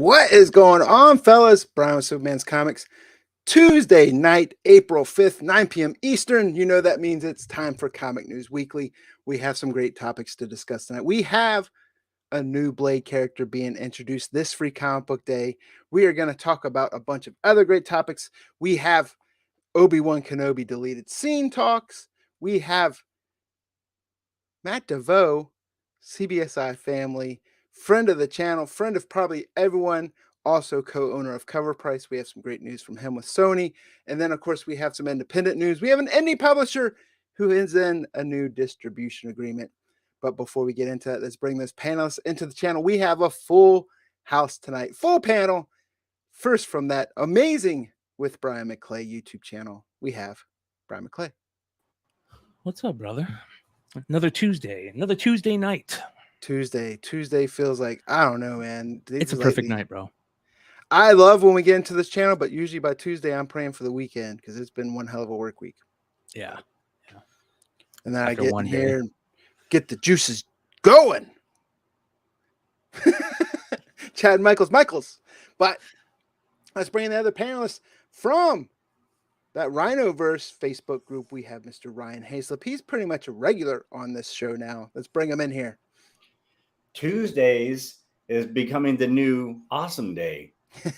What is going on, fellas? Brian with Superman's Comics. Tuesday night, April 5th, 9 p.m. Eastern. You know that means it's time for Comic News Weekly. We have some great topics to discuss tonight. We have a new Blade character being introduced this free comic book day. We are going to talk about a bunch of other great topics. We have Obi-Wan Kenobi deleted scene talks. We have Matt Devoe, CBSI family, friend of the channel, friend of probably everyone, also co-owner of Covrprice. We have some great news from him with Sony. And then, of course, we have some independent news. We have an indie publisher who is in a new distribution agreement. But before we get into that, let's bring this panelist into the channel. We have a full house tonight, full panel. First, from that amazing With Brian McClay YouTube channel, we have Brian McClay. What's up, brother? Another Tuesday night. Tuesday feels like, I don't know, man. It's a perfect night, bro. I love when we get into this channel, but usually by Tuesday, I'm praying for the weekend because it's been one hell of a work week. Yeah. And then after I get in here and get the juices going. Chad Michaels. But let's bring in the other panelists from that Rhinoverse Facebook group. We have Mr. Ryan Hayslip. He's pretty much a regular on this show now. Let's bring him in here. Tuesdays is becoming the new awesome day.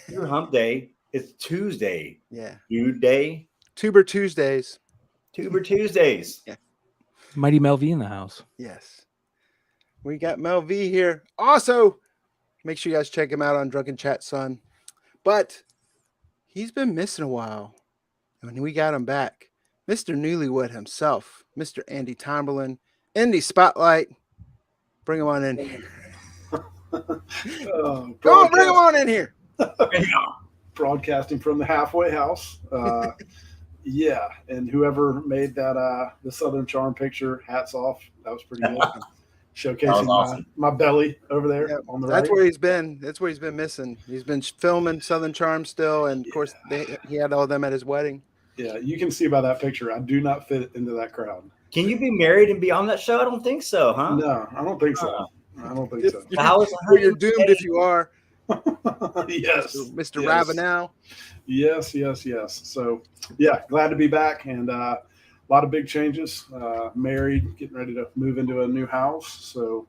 Your hump day is Tuesday. Yeah. Dude day. Tuber Tuesdays. Yeah. Mighty Mel V in the house. Yes. We got Mel V here. Also, make sure you guys check him out on Drunken Chat Son. But he's been missing a while. And we got him back. Mr. Newlywed himself, Mr. Andy Tomberlin, Indie Spotlight. Bring him on in here. Go on, bring him on in here. Broadcasting from the halfway house. Yeah, and whoever made that the Southern Charm picture, hats off. That was pretty good. Showcasing awesome. my belly over there on the That's right. where he's been. That's where he's been missing. He's been filming Southern Charm still, and of course he had all of them at his wedding. Yeah, you can see by that picture, I do not fit into that crowd. Can you be married and be on that show? I don't think so, huh? No, I don't think so. I don't think so. You're doomed if you are. Yes. Mr. Yes. Ravenel. Yes. So, yeah, glad to be back, and a lot of big changes. Married, getting ready to move into a new house. So,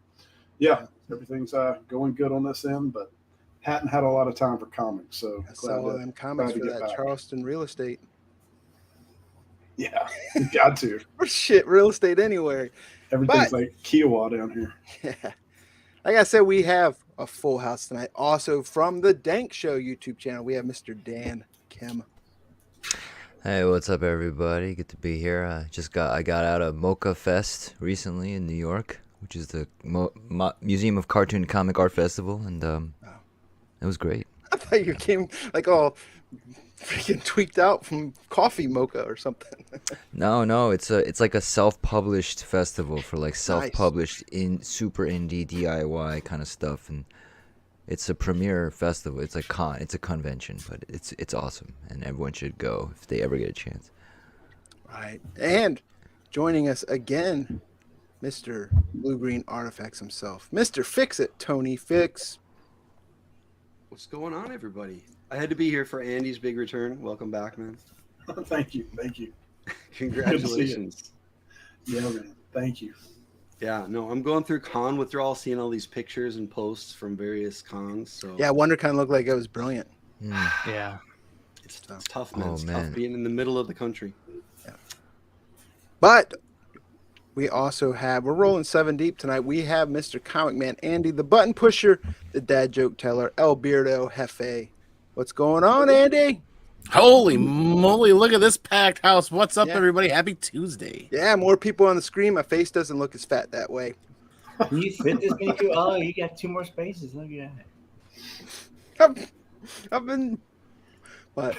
yeah, everything's going good on this end, but hadn't had a lot of time for comics. So, I saw them comics for that back. Charleston real estate. Yeah, got to. Shit, real estate anywhere. Everything's like Kiowa down here. Yeah. Like I said, we have a full house tonight. Also from the Dank Show YouTube channel, we have Mr. Dan Kim. Hey, what's up, everybody? Good to be here. I got out of Mocha Fest recently in New York, which is the Museum of Cartoon and Comic Art Festival, and it was great. I thought you came like all freaking tweaked out from coffee mocha or something. No, it's like a self-published festival for like self-published in super indie DIY kind of stuff, and it's a premier festival. It's a convention, but it's awesome, and everyone should go if they ever get a chance. Right, and joining us again, Mr. Blue Green Artifacts himself, Mr. Fix It, Tony Fix. What's going on, everybody? I had to be here for Andy's big return. Welcome back, man. Thank you. Congratulations. Yeah, man. Thank you. Yeah, no, I'm going through con withdrawal, seeing all these pictures and posts from various cons. So yeah, WonderCon looked like it was brilliant. Yeah, it's tough, man. It's tough being in the middle of the country. Yeah. But we also have, we're rolling 7 deep tonight. We have Mr. Comic Man Andy, the button pusher, the dad joke teller, El Beardo Jefe. What's going on, Andy? Holy moly, look at this packed house. What's up, everybody? Happy Tuesday. Yeah, more people on the screen. My face doesn't look as fat that way. Can you fit this many people? Oh, you got 2 more spaces. Look at that. I've been, but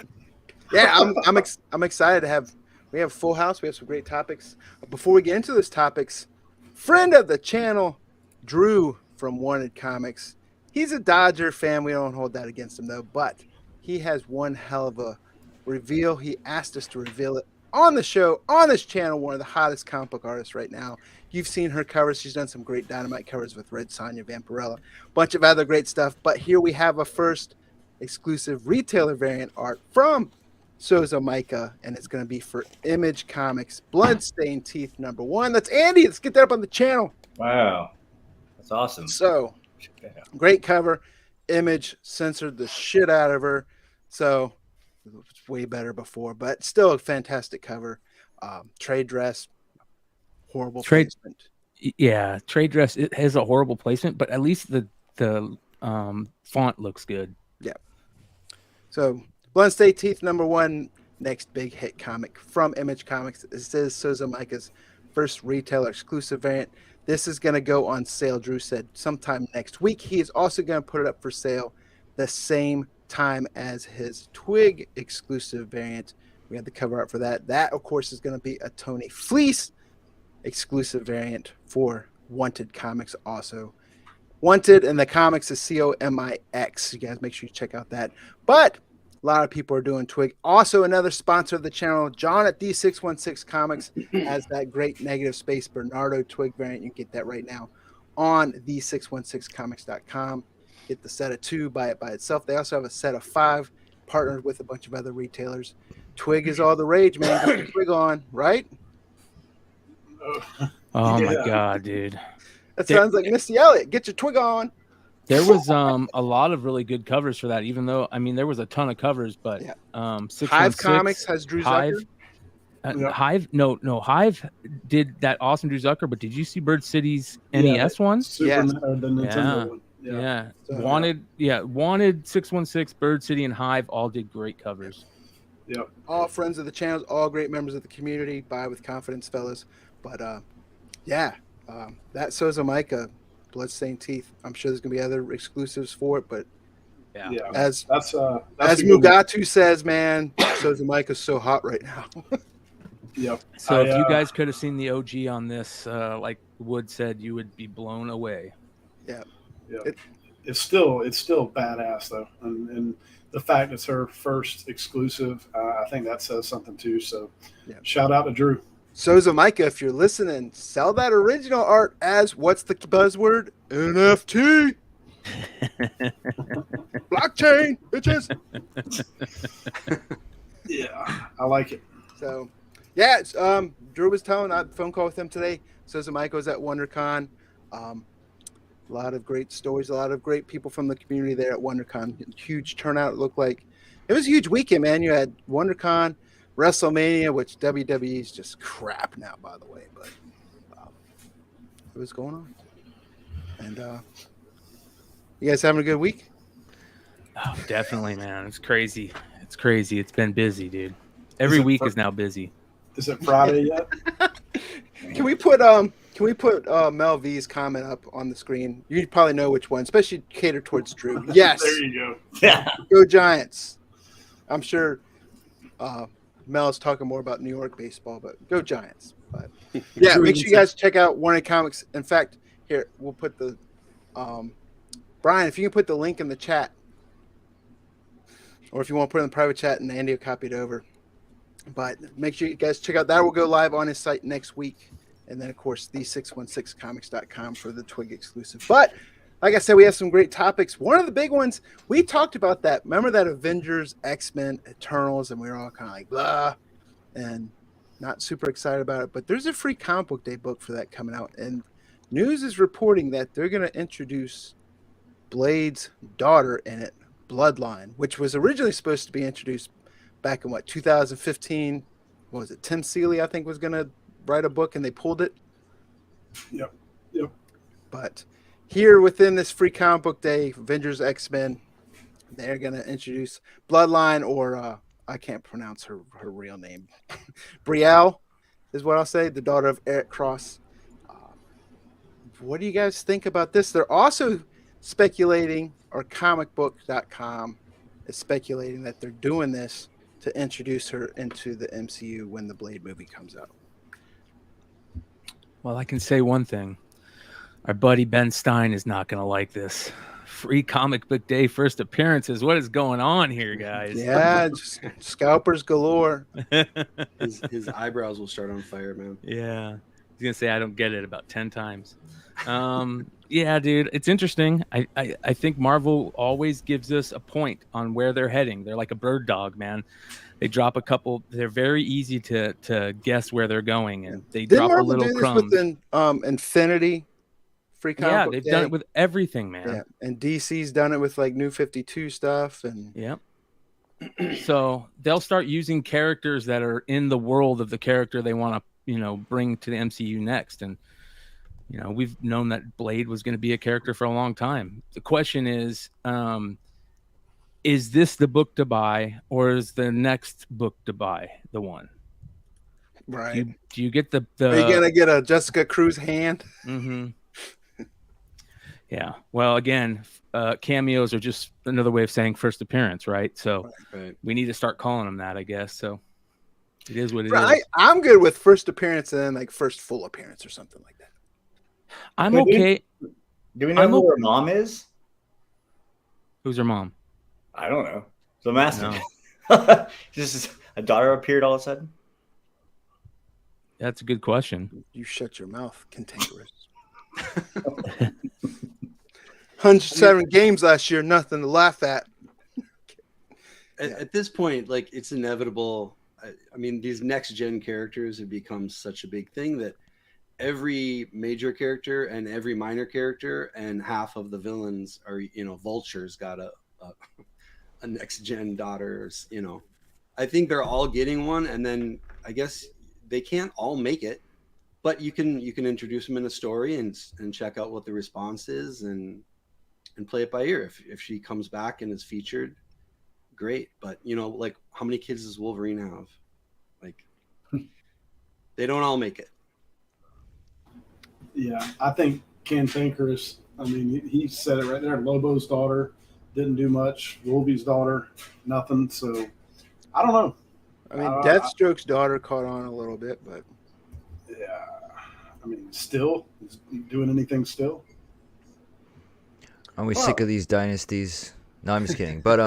yeah, I'm excited to have. We have a full house. We have some great topics. Before we get into those topics, friend of the channel, Drew from Wanted Comics. He's a Dodger fan. We don't hold that against him, though. But he has one hell of a reveal. He asked us to reveal it on the show, on this channel, one of the hottest comic book artists right now. You've seen her covers. She's done some great Dynamite covers with Red Sonja, Vampirella, a bunch of other great stuff. But here we have a first exclusive retailer variant art from Souza Micah, and it's going to be for Image Comics Bloodstained Teeth #1. That's Andy. Let's get that up on the channel. Wow. That's awesome. So, great cover. Image censored the shit out of her. So, it was way better before, but still a fantastic cover. Trade dress, horrible placement. Yeah, trade dress, it has a horrible placement, but at least the font looks good. Yeah. So, Bloodstained Teeth #1, next big hit comic from Image Comics. This is Souza Micah's first retailer exclusive variant. This is going to go on sale, Drew said, sometime next week. He is also going to put it up for sale the same time as his Twig exclusive variant. We had the cover art for that. That, of course, is going to be a Tony Fleece exclusive variant for Wanted Comics also. Wanted in the comics is COMIX. You guys make sure you check out that. But a lot of people are doing Twig. Also, another sponsor of the channel, John at D616 Comics, has that great Negative Space Bernardo Twig variant. You can get that right now on D616comics.com. Get the set of 2, buy it by itself. They also have a set of 5, partnered with a bunch of other retailers. Twig is all the rage, man. Get your Twig on, right? Oh my God, dude. That sounds like Missy Elliott. Get your Twig on. There was a lot of really good covers for that, even though, I mean, there was a ton of covers, but Yeah. 616, Hive Comics has Drew Hive, Zucker. Hive, no, Hive did that awesome Drew Zucker, but did you see Bird City's NES one? Yes. The Nintendo one. Yeah. So, Wanted 616, Bird City, and Hive all did great covers. Yep. All friends of the channels, all great members of the community. Buy with confidence, fellas. But that Souza Micah, Bloodstained Teeth. I'm sure there's gonna be other exclusives for it, but Yeah. as That's as a good one. Mugatu says, man, Souza Micah's so hot right now. Yep. So if you guys could have seen the OG on this, like Wood said, you would be blown away. Yeah. It's still badass though, and the fact it's her first exclusive, I think that says something too. So, shout out to Drew. Souza Micah, if you're listening, sell that original art as what's the buzzword? NFT. Blockchain, bitches. Yeah, I like it. So, yeah, it's, Drew was telling, I had a phone call with him today. Souza Micah was at WonderCon. A lot of great stories, a lot of great people from the community there at WonderCon. Huge turnout, it looked like. It was a huge weekend, man. You had WonderCon, WrestleMania, which WWE is just crap now, by the way, but it was going on. And you guys having a good week? Oh, definitely, man. It's crazy. It's crazy. It's been busy, dude. Every week is now busy. Is it Friday yet? Can we put Mel V's comment up on the screen? You probably know which one, especially catered towards Drew. Yes. There you go. Yeah. Go Giants. I'm sure Mel's talking more about New York baseball, but go Giants. But yeah, make sure you guys check out Warner Comics. In fact, here, we'll put the Brian, if you can put the link in the chat, or if you want to put it in the private chat and Andy will copy it over. But make sure you guys check out that. Will go live on his site next week. And then, of course, the616comics.com for the Twig exclusive. But like I said, we have some great topics. One of the big ones, we talked about that. Remember that Avengers, X-Men, Eternals, and we were all kind of like, blah, and not super excited about it. But there's a free comic book day book for that coming out. And news is reporting that they're going to introduce Blade's daughter in it, Bloodline, which was originally supposed to be introduced back in, 2015. What was it? Tim Seeley, I think, was going to write a book, and they pulled it. Yep. But here within this free comic book day, Avengers, X-Men, they're going to introduce Bloodline, or I can't pronounce her real name. Brielle is what I'll say, the daughter of Eric Cross. What do you guys think about this? They're also speculating, or comicbook.com is speculating that they're doing this to introduce her into the MCU when the Blade movie comes out. Well, I can say one thing. Our buddy Ben Stein is not going to like this. Free comic book day first appearances. What is going on here, guys? Yeah, just scalpers galore. His eyebrows will start on fire, man. Yeah. I was gonna say I don't get it about 10 times. Yeah, dude, it's interesting. I think Marvel always gives us a point on where they're heading. They're like a bird dog, man. They drop a couple. They're very easy to guess where they're going, and they Didn't drop a Marvel little do this crumbs. with Infinity? Free comic Yeah, book they've day? done it with everything, man. Yeah, and DC's done it with like New 52 stuff, and Yep. So they'll start using characters that are in the world of the character they want to, bring to the MCU next. And, we've known that Blade was going to be a character for a long time. The question is this the book to buy, or is the next book to buy the one? right. Do you get the Are you gonna get a Jessica Cruz hand? Mm-hmm. Yeah. Well, again, cameos are just another way of saying first appearance, right? So Right. we need to start calling them that, I guess. So it is what it Right. is. I'm good with first appearance and then like first full appearance or something like that. I'm But okay. Do we know I'm who o- her mom is? Who's her mom? I don't know. So I'm asking. Just a daughter appeared all of a sudden. That's a good question. You shut your mouth, cantankerous. 107 games last year, nothing to laugh at. At this point, like, it's inevitable. I mean, these next gen characters have become such a big thing that every major character and every minor character and half of the villains are, Vulture's got a next gen daughters. I think they're all getting one, and then I guess they can't all make it, but you can introduce them in a story and check out what the response is and play it by ear. If she comes back and is featured, great. But like, how many kids does Wolverine have? Like, they don't all make it. Yeah, I think Cantankerous, I mean, he said it right there. Lobo's daughter didn't do much. Wolvie's daughter, nothing. So I don't know. I mean, Deathstroke's daughter caught on a little bit, but Yeah, I mean, still is he doing anything still? Aren't we sick of these dynasties? No, I'm just kidding. But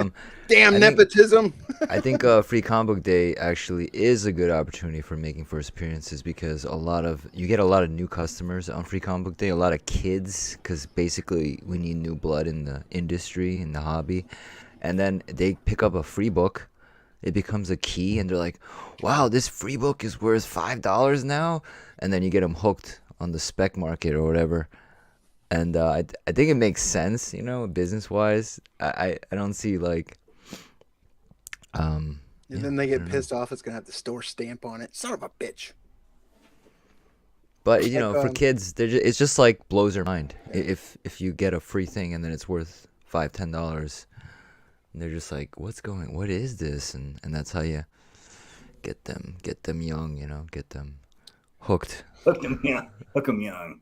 damn I think- nepotism. I think Free Comic Book Day actually is a good opportunity for making first appearances because you get a lot of new customers on Free Comic Book Day, a lot of kids, because basically we need new blood in the industry, in the hobby, and then they pick up a free book. It becomes a key, and they're like, "Wow, this free book is worth $5 now," and then you get them hooked on the spec market or whatever. And I think it makes sense, business wise. I don't see like. And then they get pissed off. It's gonna have the store stamp on it. Son of a bitch. But for kids, it's just like blows their mind if you get a free thing and then it's worth $5-10, and they're just like, what is this? And that's how you get them young, get them hooked. Hook them young.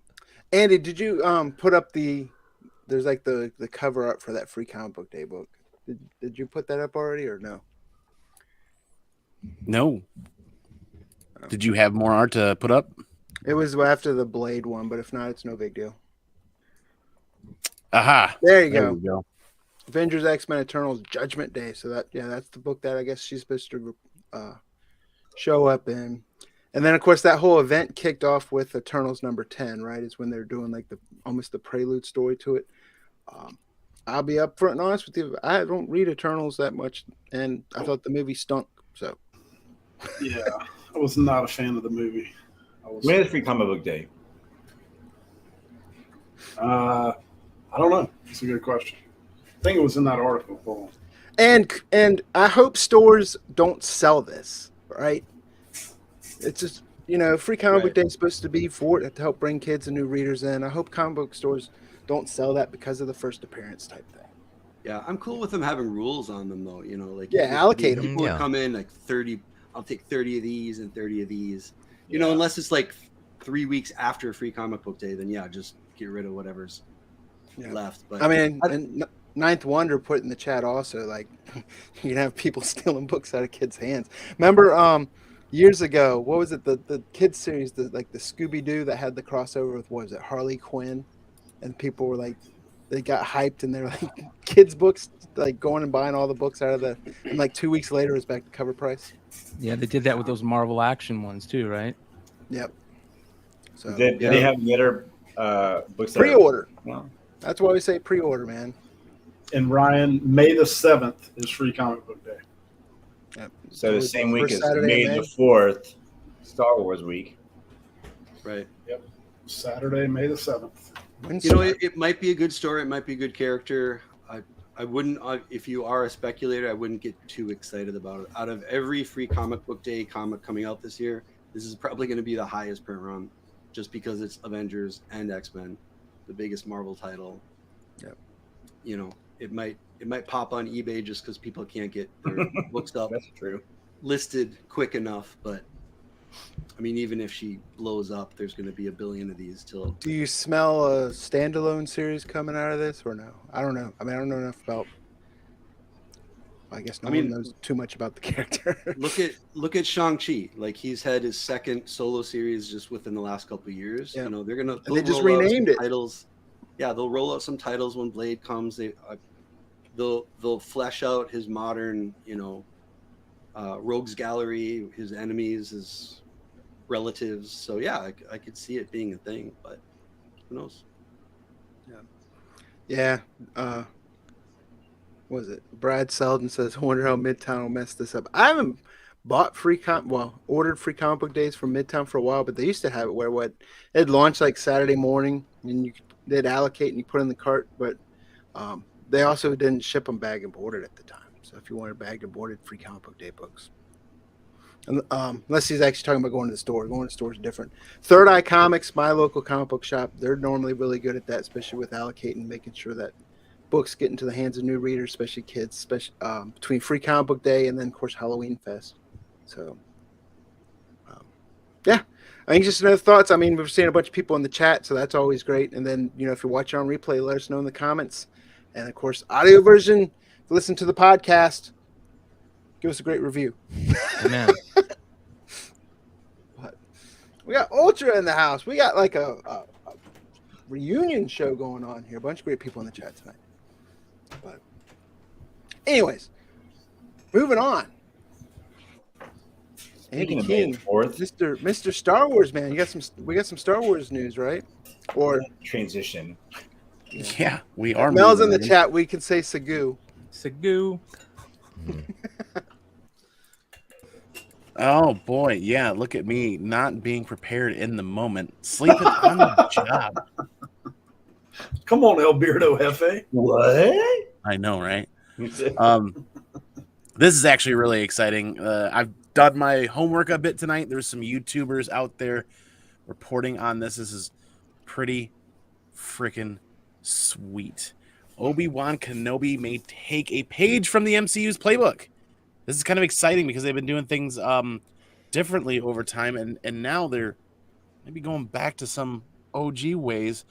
Andy, did you put up there's like the cover art for that Free Comic Book Day book? Did you put that up already or no? No. Did you have more art to put up? It was after the Blade one, but if not, it's no big deal. Aha. There you There go. we go. Avengers, X-Men, Eternals, Judgment Day. So that's the book that I guess she's supposed to show up in. And then of course that whole event kicked off with Eternals number 10, right? Is when they're doing like almost the prelude story to it. I'll be upfront and honest with you. I don't read Eternals that much, and I thought the movie stunk. So Yeah, I was not a fan of the movie. When is Free Comic Book Day? I don't know. It's a good question. I think it was in that article. Hold on. and I hope stores don't sell this, right? It's just Free Comic Book Day is supposed to be to help bring kids and new readers in. I hope comic book stores don't sell that because of the first appearance type thing. Yeah, I'm cool with them having rules on them though. Like, allocate them. People would Yeah. come in like 30. I'll take 30 of these and 30 of these. Unless it's like 3 weeks after Free Comic Book Day, then just get rid of whatever's left. But I mean, and Ninth Wonder put in the chat also, like, you can have people stealing books out of kids' hands. Remember, years ago, what was it? The kids series, the Scooby Doo that had the crossover with, what was it, Harley Quinn, and people were like they got hyped and they're like kids books, like going and buying all the books out of and like 2 weeks later it was back to cover price. Yeah, they did that with those Marvel action ones too, right? Yep. So Did they have the other books? Pre-order. Well, that's why we say pre-order, man. And Ryan, May the 7th is Free Comic Book Day. Yep. so the same week as Saturday, May May. the 4th, Star Wars week. Right. Saturday, May the 7th. You know, it might be a good story. It might be a good character. I wouldn't, if you are a speculator, I wouldn't get too excited about it. Out of every Free Comic Book Day comic coming out this year, this is probably going to be the highest print run, just because it's Avengers and X-Men, the biggest Marvel title. Yep. You know, it might pop on eBay just because people can't get their books up. That's true. Listed quick enough, but I mean, even if she blows up, there's going to be a billion of these till. Do you smell a standalone series coming out of this or no? I don't know. I mean, I don't know enough about. I guess no one knows too much about the character. look at Shang-Chi. Like, he's had his second solo series just within the last couple of years. Yeah. You know, they'll they just roll out renamed some it. titles. Yeah, they'll roll out some titles when Blade comes. They'll flesh out his modern, you know, rogues gallery, his enemies, his relatives. So yeah, I could see it being a thing, but who knows? Yeah. What was it? Brad Selden says, I wonder how Midtown will mess this up. I haven't bought ordered free comic book days from Midtown for a while, but they used to have it where it'd launch like Saturday morning and they'd allocate and you put in the cart, but they also didn't ship them bag and boarded at the time. So if you wanted bagged and boarded, free comic book day books. And, unless he's actually talking about going to the store. Going to the store is different. Third Eye Comics, my local comic book shop, they're normally really good at that, especially with allocating, making sure that books get into the hands of new readers, especially kids, especially between Free Comic Book Day and then, of course, Halloween Fest. So, yeah, I think just another thoughts. I mean, we're seeing a bunch of people in the chat, so that's always great. And then, you know, if you're watching on replay, let us know in the comments. And, of course, audio version, listen to the podcast. Give us a great review. Amen. But we got Ultra in the house. We got like a reunion show going on here. A bunch of great people in the chat tonight. But anyways, moving on. Andy King, Mr. Star Wars man. We got some Star Wars news, right? Or transition. Yeah, we are. Mel's in the chat. We can say Sagoo. Sagoo. Oh boy, yeah. Look at me not being prepared in the moment, sleeping on the job. Come on, El Beardo Hefe. What? I know, right? This is actually really exciting. I've done my homework a bit tonight. There's some YouTubers out there reporting on this. This is pretty freaking sweet. Obi-Wan Kenobi may take a page from the MCU's playbook. This is kind of exciting because they've been doing things differently over time, and now they're maybe going back to some OG ways.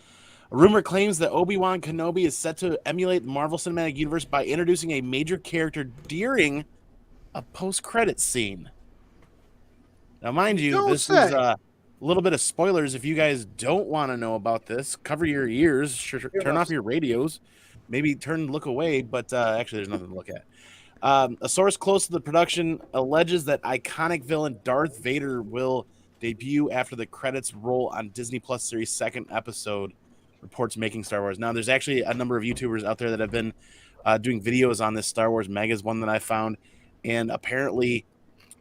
A rumor claims that Obi-Wan Kenobi is set to emulate the Marvel Cinematic Universe by introducing a major character during a post-credits scene. Now, mind you, this is a little bit of spoilers. If you guys don't want to know about this, cover your ears, turn off your radios, maybe look away, but actually there's nothing to look at. A source close to the production alleges that iconic villain Darth Vader will debut after the credits roll on Disney Plus series' second episode, reports Making Star Wars. Now, there's actually a number of YouTubers out there that have been doing videos on this. Star Wars Meg is one that I found, and apparently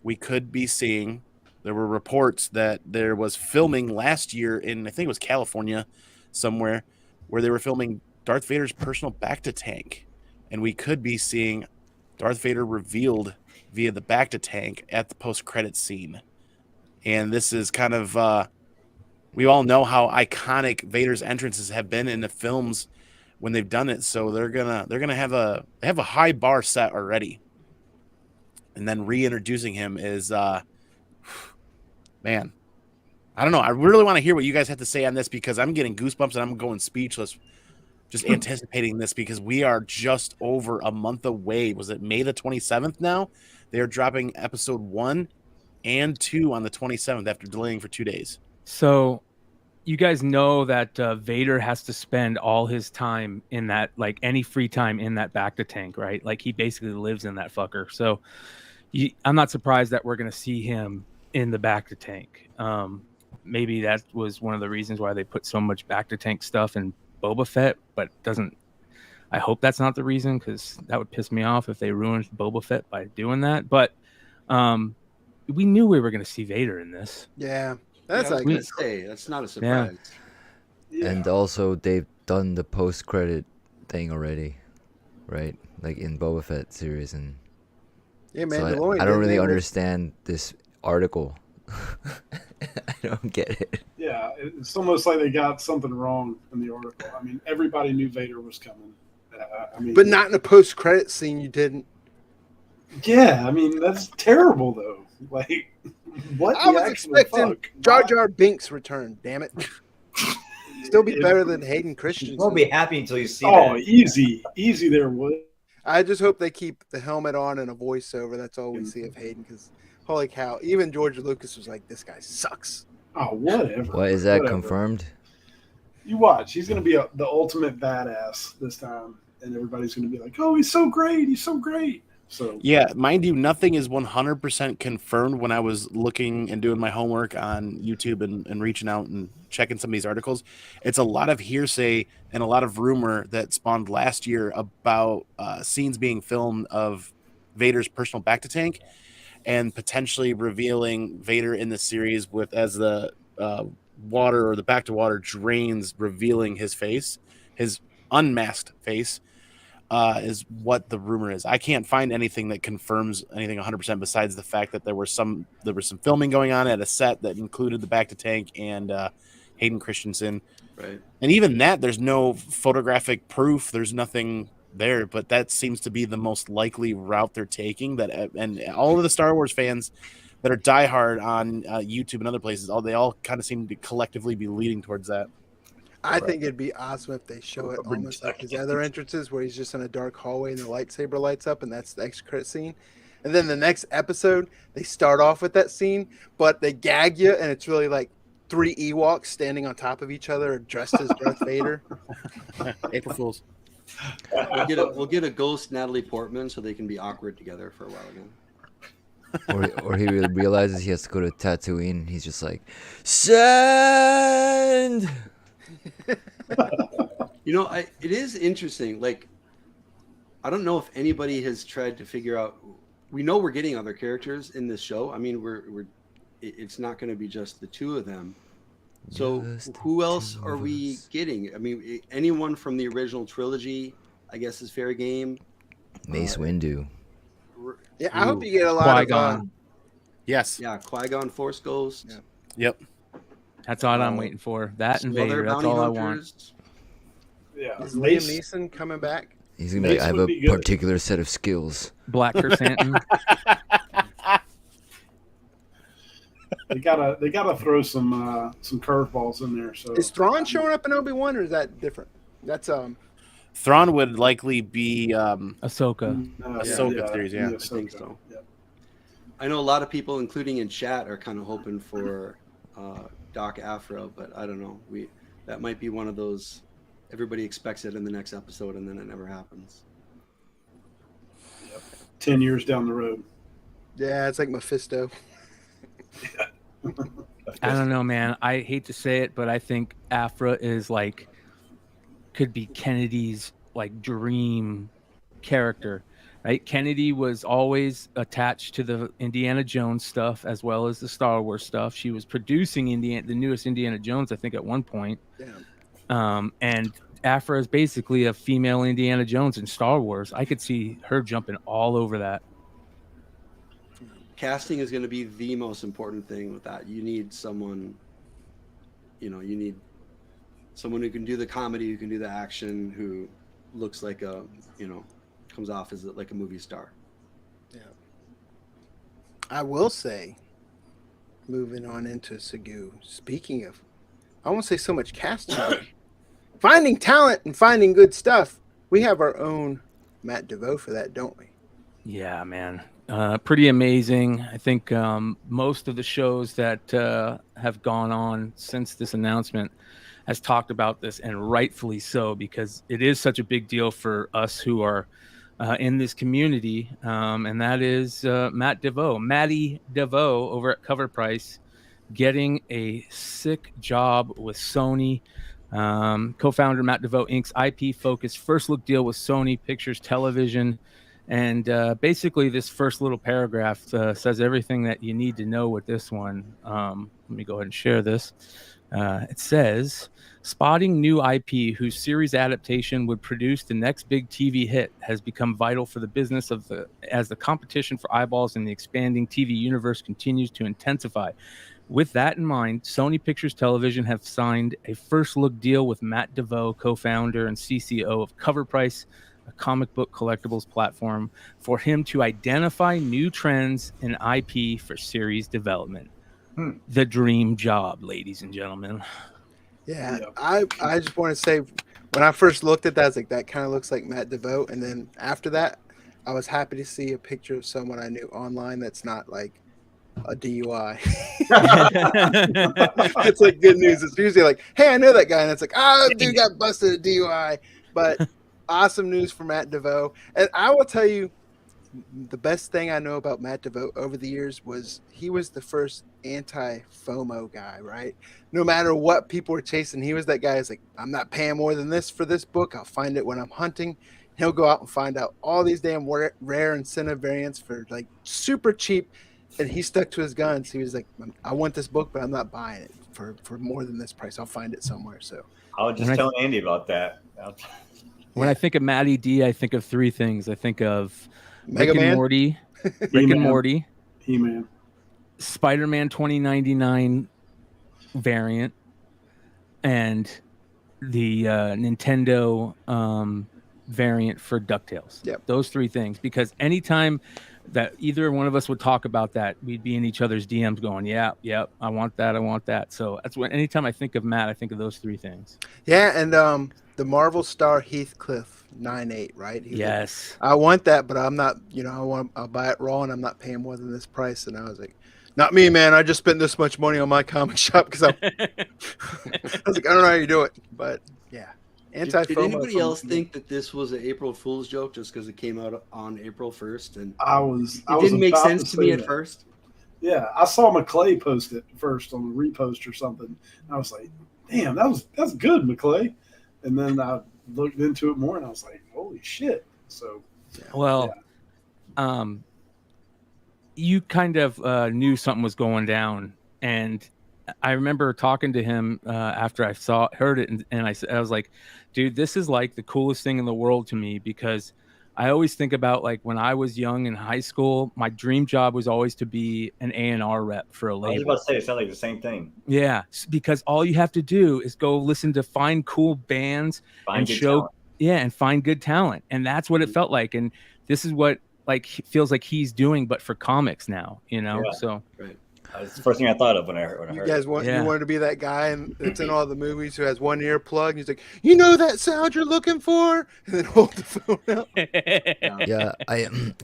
we could be seeing, there were reports that there was filming last year in, I think it was California somewhere, where they were filming Darth Vader's personal Bacta tank, and we could be seeing Darth Vader revealed via the Bacta tank at the post-credit scene. And this is kind of, we all know how iconic Vader's entrances have been in the films when they've done it. So they're gonna have a high bar set already. And then reintroducing him is, man, I don't know. I really want to hear what you guys have to say on this because I'm getting goosebumps and I'm going speechless. Just anticipating this because we are just over a month away. Was it May the 27th now? They are dropping episode 1 and 2 on the 27th after delaying for 2 days. So you guys know that Vader has to spend all his time in that, like any free time in that bacta tank, right? Like he basically lives in that fucker. So I'm not surprised that we're going to see him in the bacta tank. Maybe that was one of the reasons why they put so much bacta tank stuff in Boba Fett, but I hope that's not the reason, because that would piss me off if they ruined Boba Fett by doing that. But we knew we were going to see Vader in this. Yeah, that's like gonna say that's not a surprise. Yeah. And also, they've done the post-credit thing already, right? Like in Boba Fett series, and yeah, so Mandalorian. I don't really didn't they? understand this article. I don't get it. Yeah, it's almost like they got something wrong in the article. I mean, everybody knew Vader was coming. I mean, But not in a post-credit scene. You didn't. Yeah, I mean that's terrible though. Like, what? I was expecting Jar Jar Binks' return. Damn it! Still be better than Hayden You Christensen. won't be happy until you see Oh, that. easy there, Wood. I just hope they keep the helmet on and a voiceover. That's all we see of Hayden. Because holy cow, even George Lucas was like, "This guy sucks." Oh, whatever. What is that Whatever. confirmed? You watch. He's going to be the ultimate badass this time, and everybody's going to be like, "Oh, he's so great! He's so great!" So Yeah, mind you, nothing is 100% confirmed. When I was looking and doing my homework on YouTube and reaching out and checking some of these articles, it's a lot of hearsay and a lot of rumor that spawned last year about scenes being filmed of Vader's personal bacta tank and potentially revealing Vader in the series with as the water or the bacta water drains, revealing his face, his unmasked face. Is what the rumor is. I can't find anything that confirms anything 100% besides the fact that there was some filming going on at a set that included the bacta tank and Hayden Christensen. Right. And even that, there's no photographic proof. There's nothing there, but that seems to be the most likely route they're taking. That and all of the Star Wars fans that are diehard on YouTube and other places, they all kind of seem to collectively be leading towards that. I think it'd be awesome if they show it almost like his other entrances, where he's just in a dark hallway and the lightsaber lights up, and that's the extra credit scene. And then the next episode, they start off with that scene, but they gag you, and it's really like 3 Ewoks standing on top of each other, dressed as Darth Vader. April Fools. We'll get a ghost Natalie Portman so they can be awkward together for a while again. Or he realizes he has to go to Tatooine, and he's just like, send. It is interesting. Like, I don't know if anybody has tried to figure out. We know we're getting other characters in this show. I mean, it's not going to be just the 2 of them. So Just who the else 2 are of we us. getting? I mean, anyone from the original trilogy, I guess, is fair game. Mace Windu. Yeah, I hope you get a lot Qui-Gon. Yes. Yeah, Qui-Gon, Force Ghost. Yeah. Yep. That's all I'm waiting for. That and some other Vader. That's bounty all I want. hunters. yeah, Is Liam Mace- Neeson coming back? He's gonna be like, Mace I have would a be good. particular set of skills. Black Chrysanthemum. They gotta throw some curveballs in there. So Is Thrawn showing up in Obi-Wan, or is that different? That's Thrawn would likely be Ahsoka. Ahsoka series, yeah. I think so. Yeah. I know a lot of people, including in chat, are kind of hoping for Doc Afro, but I don't know. That might be one of those. Everybody expects it in the next episode, and then it never happens. 10 years down the road. yeah, it's like Mephisto. I don't know, man. I hate to say it, but I think Afra is like could be Kennedy's like dream character, right? Kennedy was always attached to the Indiana Jones stuff as well as the Star Wars stuff. She was producing the newest Indiana Jones, I think, at one point. Yeah. And Afra is basically a female Indiana Jones in Star Wars. I could see her jumping all over that. Casting is going to be the most important thing with that. You need someone, you need someone who can do the comedy, who can do the action, who looks like comes off as like a movie star. Yeah. I will say, moving on into Segu, speaking of, I won't say so much casting, but finding talent and finding good stuff. We have our own Matt Devoe for that, don't we? Yeah, man. Pretty amazing. I think most of the shows that have gone on since this announcement has talked about this, and rightfully so, because it is such a big deal for us who are in this community, and that is Matty Devoe over at Covrprice, getting a sick job with Sony. Co-founder Matt Devoe Inc.'s IP-focused first look deal with Sony Pictures Television. And basically, this first little paragraph says everything that you need to know with this one. Let me go ahead and share this. It says, spotting new IP whose series adaptation would produce the next big TV hit has become vital for the business as the competition for eyeballs in the expanding TV universe continues to intensify. With that in mind, Sony Pictures Television have signed a first look deal with Matt Devoe, co-founder and CCO of Covrprice, a comic book collectibles platform, for him to identify new trends in IP for series development. The dream job, ladies and gentlemen. Yeah, I just want to say, when I first looked at that, I was like, that kind of looks like Matt Devoe. And then after that, I was happy to see a picture of someone I knew online that's not like a DUI. It's like good news. It's usually like, hey, I know that guy. And it's like, oh, dude got busted at DUI. But awesome news for Matt Devoe. And I will tell you, the best thing I know about Matt Devoe over the years was he was the first anti-FOMO guy, right? No matter what people were chasing, he was that guy who's like, I'm not paying more than this for this book. I'll find it when I'm hunting. He'll go out and find out all these damn rare incentive variants for like super cheap. And he stuck to his guns. He was like, I want this book, but I'm not buying it for more than this price. I'll find it somewhere. So I was just telling Andy about that. When I think of Matty D, I think of three things. I think of Mega Rick Man? and Morty, Rick and Morty, He-Man, Spider-Man 2099 variant, and the Nintendo variant for DuckTales. Yep. Those three things. Because anytime that either one of us would talk about that, we'd be in each other's DMs going, yeah, I want that. So that's when, anytime I think of Matt, I think of those three things. Yeah, and the Marvel star Heathcliff 98, right? He's Yes. like, I want that, but I'm not, I'll buy it raw and I'm not paying more than this price. And I was like, not me, man. I just spent this much money on my comic shop because I was like, I don't know how you do it. But yeah. Did anybody else think that this was an April Fool's joke just because it came out on April 1st? And it didn't make sense to me at first. Yeah, I saw McClay post it first on the repost or something. And I was like, damn, that's good, McClay. And then I looked into it more and I was like, holy shit. So you kind of knew something was going down, and I remember talking to him after I heard it, and I was like, dude, this is like the coolest thing in the world to me, because I always think about, like, when I was young in high school, my dream job was always to be an A&R rep for a label. I was about to say, it sounds like the same thing. Yeah, because all you have to do is go listen to find cool bands and find good talent. And that's what it felt like. And this is what feels like he's doing, but for comics now, Yeah. So right. That's the first thing I thought of when I heard you it. guys you wanted to be that guy and it's in all the movies who has one ear plug. He's like, you know that sound you're looking for, and then hold the phone out. Yeah,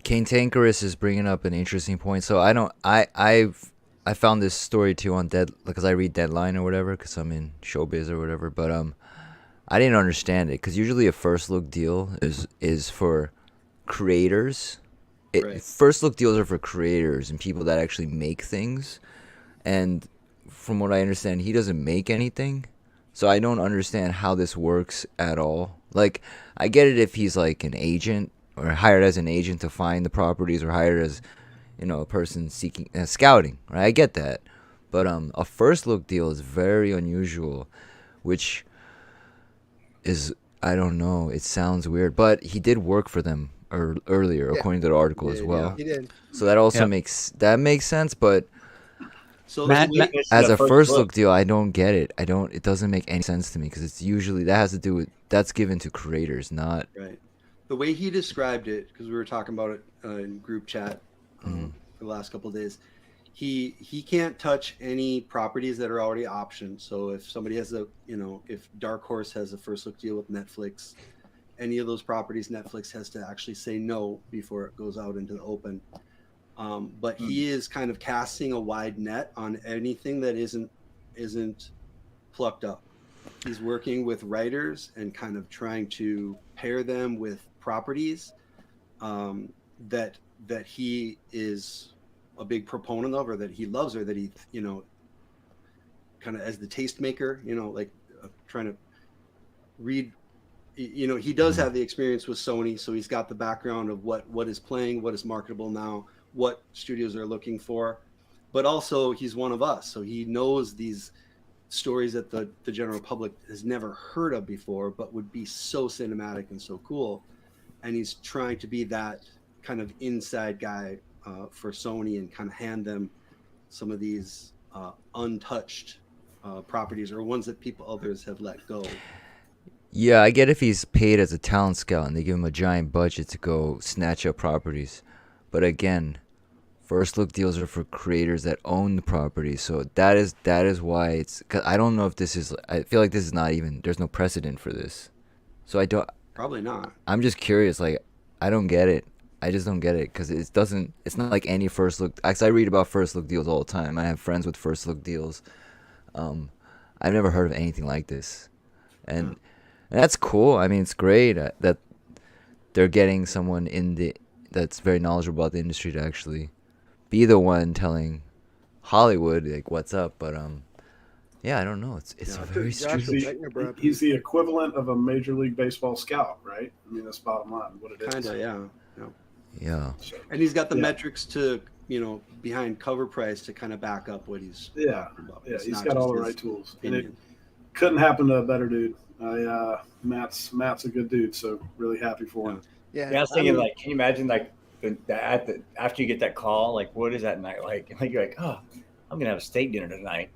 Kane Tankerus is bringing up an interesting point. So I found this story too on because I read Deadline or whatever, because I'm in showbiz or whatever. But I didn't understand it, because usually a first look deal is for creators. First look deals are for creators and people that actually make things. And from what I understand, he doesn't make anything. So I don't understand how this works at all. Like, I get it if he's like an agent or hired as an agent to find the properties, or hired as, a person seeking scouting, right? I get that. But a first look deal is very unusual, which is, I don't know, it sounds weird, but he did work for them earlier, according to the article as well. He did. So that also makes sense, but so Matt, as a first look deal, I don't get it. It doesn't make any sense to me, because it's usually that's given to creators, not right. The way he described it, because we were talking about it in group chat for the last couple of days, he can't touch any properties that are already optioned. So if somebody has if Dark Horse has a first look deal with Netflix, any of those properties, Netflix has to actually say no before it goes out into the open. But he is kind of casting a wide net on anything that isn't plucked up. He's working with writers and kind of trying to pair them with properties that he is a big proponent of, or that he loves, or that he, kind of as the tastemaker, like trying to read. He does have the experience with Sony, so he's got the background of what is playing, what is marketable now, what studios are looking for. But also he's one of us, so he knows these stories that the general public has never heard of before, but would be so cinematic and so cool. And he's trying to be that kind of inside guy for Sony and kind of hand them some of these untouched properties, or ones that others have let go. Yeah, I get if he's paid as a talent scout and they give him a giant budget to go snatch up properties. But again, first look deals are for creators that own the property. So that is why it's, cause I don't know if this is, I feel like this is not even, there's no precedent for this. So Probably not. I'm just curious, like, I don't get it. I just don't get it because it's not like any first look. Actually, I read about first look deals all the time. I have friends with first look deals. I've never heard of anything like this. And that's cool. I mean, it's great that they're getting someone that's very knowledgeable about the industry to actually be the one telling Hollywood like what's up. But yeah, I don't know. It's very strange. He's the equivalent of a Major League Baseball scout, right? I mean, that's bottom line what it is. Kinda, yeah. Yeah. And he's got the metrics to, behind Covrprice to kind of back up what he's about. Yeah, It's he's not got just all the his right tools. opinion. And it couldn't happen to a better dude. Matt's a good dude, so really happy for him. Yeah, I was thinking, like, can you imagine, like, after you get that call, like, what is that night like? Like, you're like, oh, I'm gonna have a steak dinner tonight.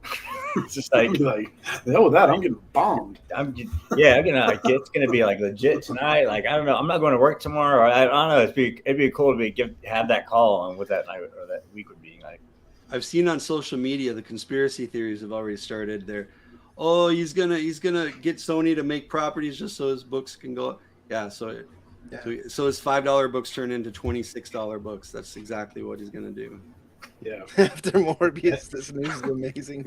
It's just like, the hell with that, I'm getting bombed. It's gonna be like legit tonight. Like, I don't know, I'm not going to work tomorrow. Or I don't know. It'd be cool to have that call on what that night or that week would be like. I've seen on social media the conspiracy theories have already started there. Oh, he's gonna get Sony to make properties just so his books can go. Yeah, so his $5 books turn into $26 books. That's exactly what he's gonna do. Yeah. After Morbius, this news is amazing.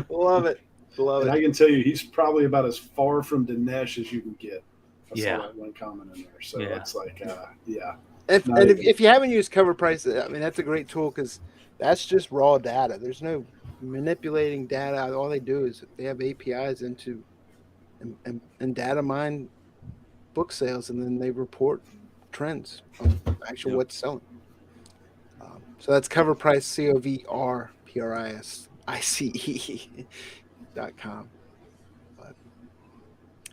Love it. And I can tell you, he's probably about as far from Dinesh as you can get. I saw Yeah. that one comment in there. So Yeah. it's like, If you haven't used Covrprice, I mean, that's a great tool because that's just raw data. There's no manipulating data. All they do is they have APIs into and data mine book sales, and then they report trends on actual what's selling. So that's Covrprice, COVRPRISICE.com.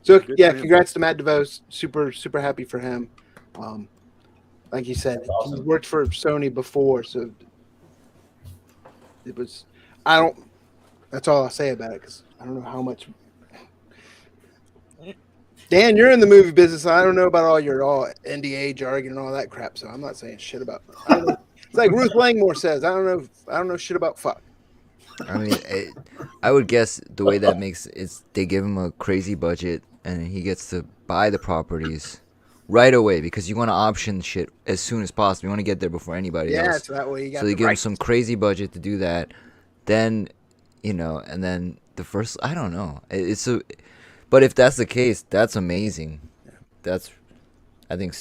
So yeah, congrats to Matt Devoe. Super, super happy for him. Like you said, he worked for Sony before, so it was. That's all I'll say about it because I don't know how much. Dan, you're in the movie business. I don't know about all your NDA jargon and all that crap, so I'm not saying shit about. It's like Ruth Langmore says. I don't know shit about fuck. I mean, I would guess the way that makes is they give him a crazy budget and he gets to buy the properties right away because you want to option shit as soon as possible. You want to get there before anybody else. Yeah, so that way you got. So they give him some crazy budget to do that. Then, and then the first, I don't know. But if that's the case, that's amazing. That's, I think,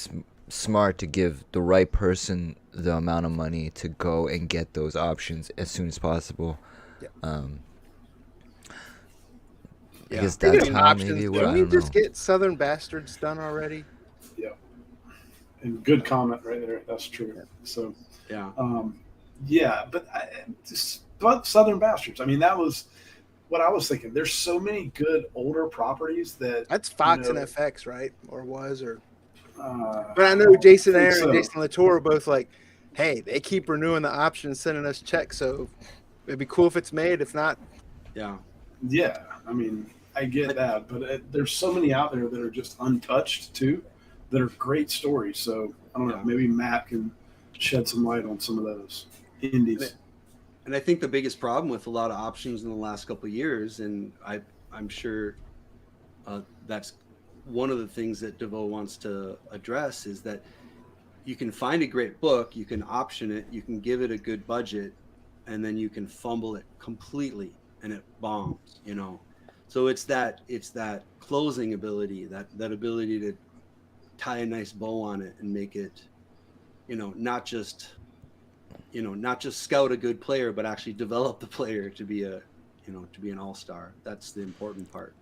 smart to give the right person the amount of money to go and get those options as soon as possible. Because that's how maybe it would. Didn't we just get Southern Bastards done already? Yeah. And good comment right there. That's true. Yeah. So, but Southern Bastards. I mean, that was what I was thinking. There's so many good older properties that's Fox and FX, right? Or was or. But I know Jason Aaron and Jason Latour are both like, hey, they keep renewing the option and sending us checks, so it'd be cool if it's made. If not, yeah. I mean, I get that, but there's so many out there that are just untouched too, that are great stories. So I don't know. Maybe Matt can shed some light on some of those indies. And I think the biggest problem with a lot of options in the last couple of years, and I'm sure that's one of the things that Devoe wants to address, is that you can find a great book, you can option it, you can give it a good budget, and then you can fumble it completely and it bombs, you know. So it's that closing ability, that ability to tie a nice bow on it and make it, you know, not just scout a good player, but actually develop the player to be an all-star. That's the important part.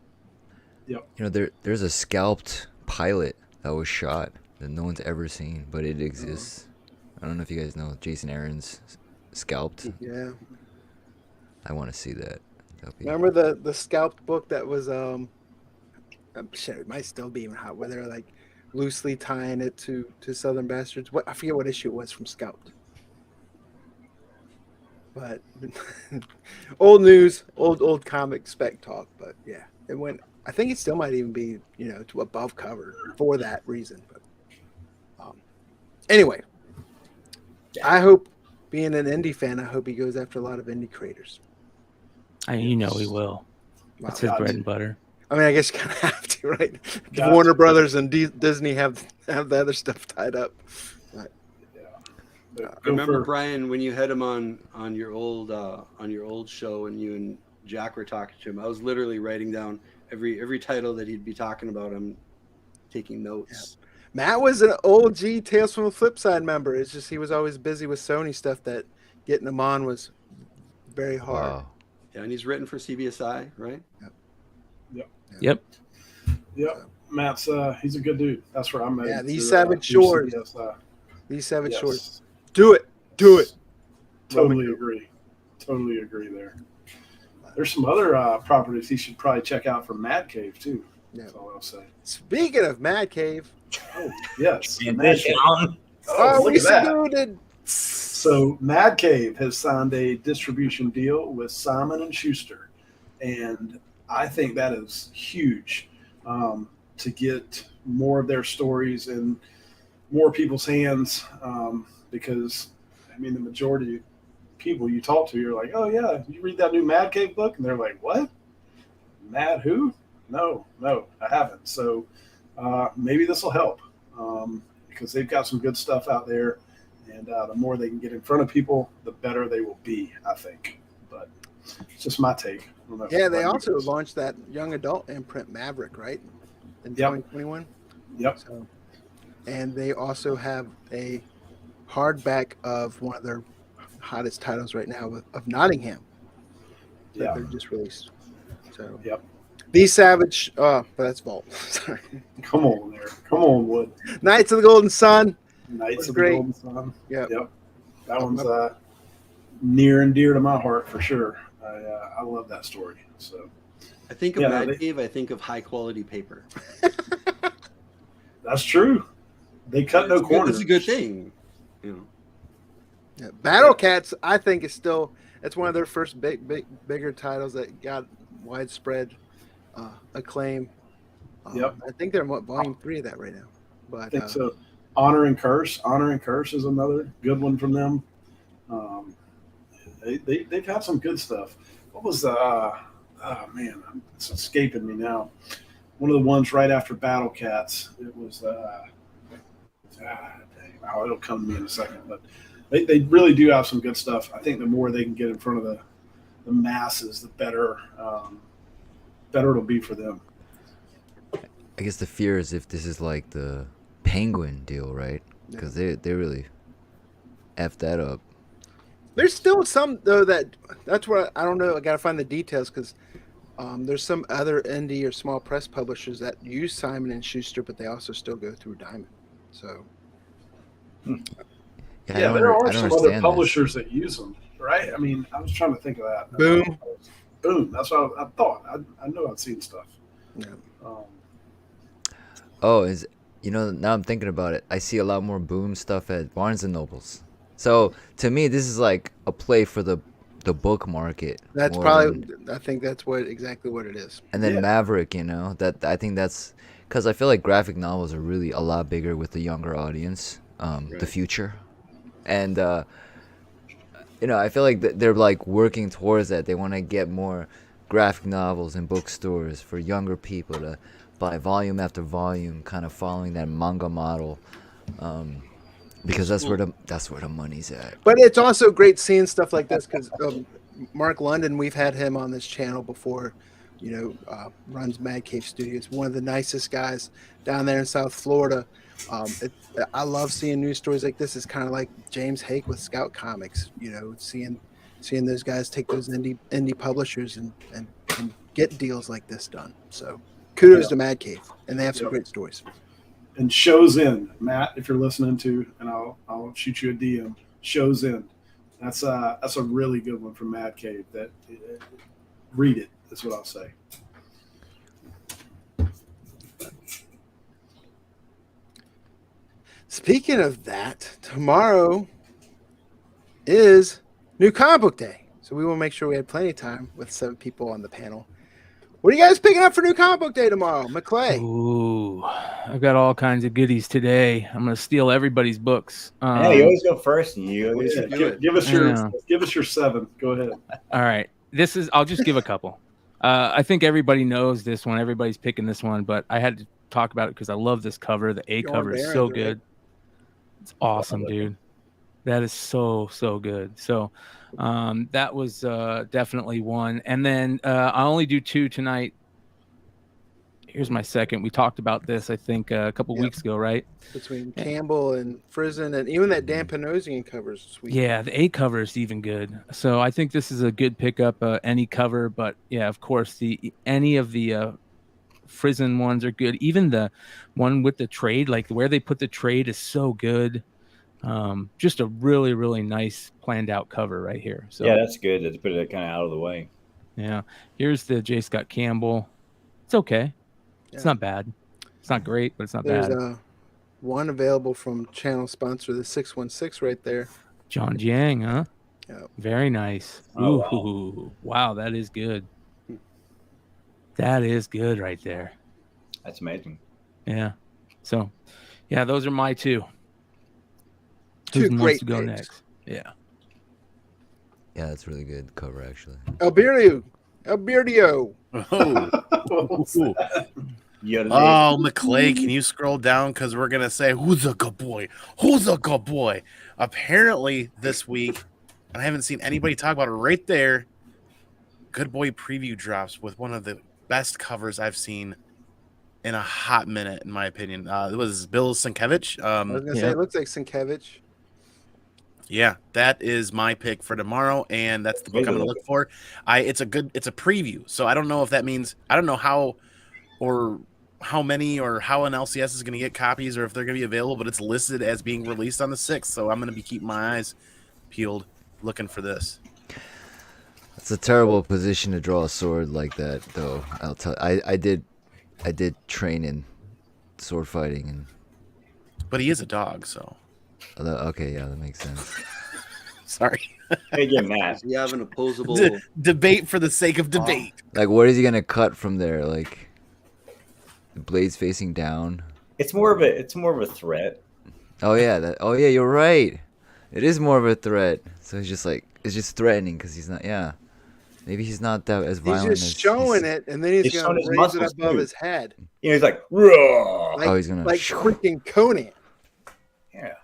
Yep. You know, there's a scalped pilot that was shot that no one's ever seen, but it exists. I don't know if you guys know Jason Aaron's Scalped. Yeah. I want to see that. Remember the scalped book that was I'm sure it might still be even hot, where they're like loosely tying it to Southern Bastards. What, I forget what issue it was from Scalped. But old news, old comic spec talk. But yeah, it went. I think it still might even be, you know, to above cover for that reason. But anyway, I hope, being an indie fan, I hope he goes after a lot of indie creators. You know he will. That's his bread and butter. I mean, I guess you kind of have to, right? Warner Brothers and Disney have the other stuff tied up. But, remember, Brian, when you had him on your old show, and you and Jack were talking to him, I was literally writing down every title that he'd be talking about. I'm taking notes. Yeah. Matt was an OG Tales from the Flip Side member. It's just he was always busy with Sony stuff that getting him on was very hard. Wow. Yeah, and he's written for CBSI, right? Yep. Matt's he's a good dude. That's where I'm at. Yeah, these Savage Shores. These Savage Shores. Do it. Totally agree there. There's some other properties he should probably check out from Mad Cave too. Yeah. That's all I'll say. Speaking of Mad Cave. Oh, yes. Mad Cave. We saluted. So Mad Cave has signed a distribution deal with Simon & Schuster. And I think that is huge, to get more of their stories in more people's hands, because, I mean, the majority of people you talk to, you're like, oh, yeah, you read that new Mad Cave book? And they're like, what? Mad who? No, I haven't. So maybe this will help, because they've got some good stuff out there. And the more they can get in front of people, the better they will be, I think. But it's just my take. Yeah, they also launched that young adult imprint Maverick, right? In 2021. Yep. So, and they also have a hardback of one of their hottest titles right now of Nottingham. That they're just released. So These Savage, but that's Vault. Sorry. Come on, Wood. Knights of the Golden Sun. Knights of the Golden Sun. Yep. That one's near and dear to my heart for sure. I love that story. So I think of Mad Cave, I think of high quality paper. That's true. They cut no corners. It's a good thing. You know. Yeah. Battle Cats, I think, is still, it's one of their first bigger titles that got widespread acclaim. I think they're in volume 3 of that right now. But I think so. Honor and Curse is another good one from them. They've had some good stuff. What was man, it's escaping me now. One of the ones right after Battle Cats. It was it'll come to me in a second. But they really do have some good stuff. I think the more they can get in front of the masses, the better it'll be for them. I guess the fear is if this is like the Penguin deal, right? Because they really effed that up. There's still some, though, that's what I don't know. I got to find the details, because there's some other indie or small press publishers that use Simon & Schuster, but they also still go through Diamond. So, there are some other publishers that use them, right? I mean, I was trying to think of that. Boom. That's what I thought. I know I've seen stuff. Yeah. Now I'm thinking about it. I see a lot more Boom stuff at Barnes & Nobles. So to me, this is like a play for the book market. That's probably, I think that's exactly what it is. And then Maverick, that I think that's because I feel like graphic novels are really a lot bigger with the younger audience, the future, and I feel like they're like working towards that. They want to get more graphic novels in bookstores for younger people to buy volume after volume, kind of following that manga model. Because that's where the money's at. But it's also great seeing stuff like this because Mark London, we've had him on this channel before. Runs Mad Cave Studios. One of the nicest guys down there in South Florida. I love seeing news stories like this. It's kind of like James Hake with Scout Comics. Seeing those guys take those indie publishers and get deals like this done. So kudos to Mad Cave, and they have some great stories. And Shows In, Matt, if you're listening to, and I'll shoot you a DM. Shows In, that's a really good one from Mad Cave. Read it. That's what I'll say. Speaking of that, tomorrow is New Comic Book Day. So we will make sure we had plenty of time with 7 people on the panel. What are you guys picking up for New Comic Book Day tomorrow? McClay. Ooh, I've got all kinds of goodies today. I'm going to steal everybody's books. Yeah, you always go first. And you always give us your 7. Go ahead. All right. I'll just give a couple. I think everybody knows this one. Everybody's picking this one, but I had to talk about it because I love this cover. The A cover is so good. It's awesome, dude. That is so good. So that was definitely one. And then I'll only do 2 tonight. Here's my second. We talked about this, I think, a couple weeks ago, right? Between Campbell and Frizen, and even that Dan Panosian cover is sweet. Yeah, the A cover is even good. So I think this is a good pickup, any cover. But yeah, of course, any of the Frizen ones are good. Even the one with the trade, like where they put the trade, is so good. Just a really, really nice planned out cover right here. So yeah, that's good to put it kind of out of the way. Yeah, here's the J. Scott Campbell. It's okay. Yeah. It's not bad. It's not great, but it's not There's bad. One available from channel sponsor, the 616 right there. John Jiang, huh? Yeah. Very nice. Oh, wow, that is good. That is good right there. That's amazing. Yeah. So, yeah, those are my 2. 2 Who great wants to go picks. next? Yeah. Yeah, that's really good cover actually. Alberio. Oh, McClay, can you scroll down? Because we're going to say, who's a good boy? Who's a good boy? Apparently this week, and I haven't seen anybody talk about it right there, Good Boy preview drops with one of the best covers I've seen in a hot minute, in my opinion. It was Bill Sienkiewicz. I was going to say, it looks like Sienkiewicz. Yeah, that is my pick for tomorrow, and that's the book I'm going to look for. It's a preview, so I don't know if that means, I don't know how many or how an LCS is going to get copies or if they're going to be available, but it's listed as being released on the 6th, so I'm going to be keeping my eyes peeled looking for this. It's a terrible position to draw a sword like that, though. I'll tell. I did train in sword fighting, but he is a dog, so. Okay, yeah, that makes sense. Sorry. Hey, get mad. You have an opposable debate for the sake of debate. Like, what is he gonna cut from there? Like, the blade's facing down. It's more of a threat. Oh yeah, you're right. It is more of a threat. So it's just threatening because he's not. Yeah, maybe he's not that as violent. He's just showing it, and then he's gonna raise it above his head. Yeah, he's like, raw. He's gonna like freaking Conan. Yeah.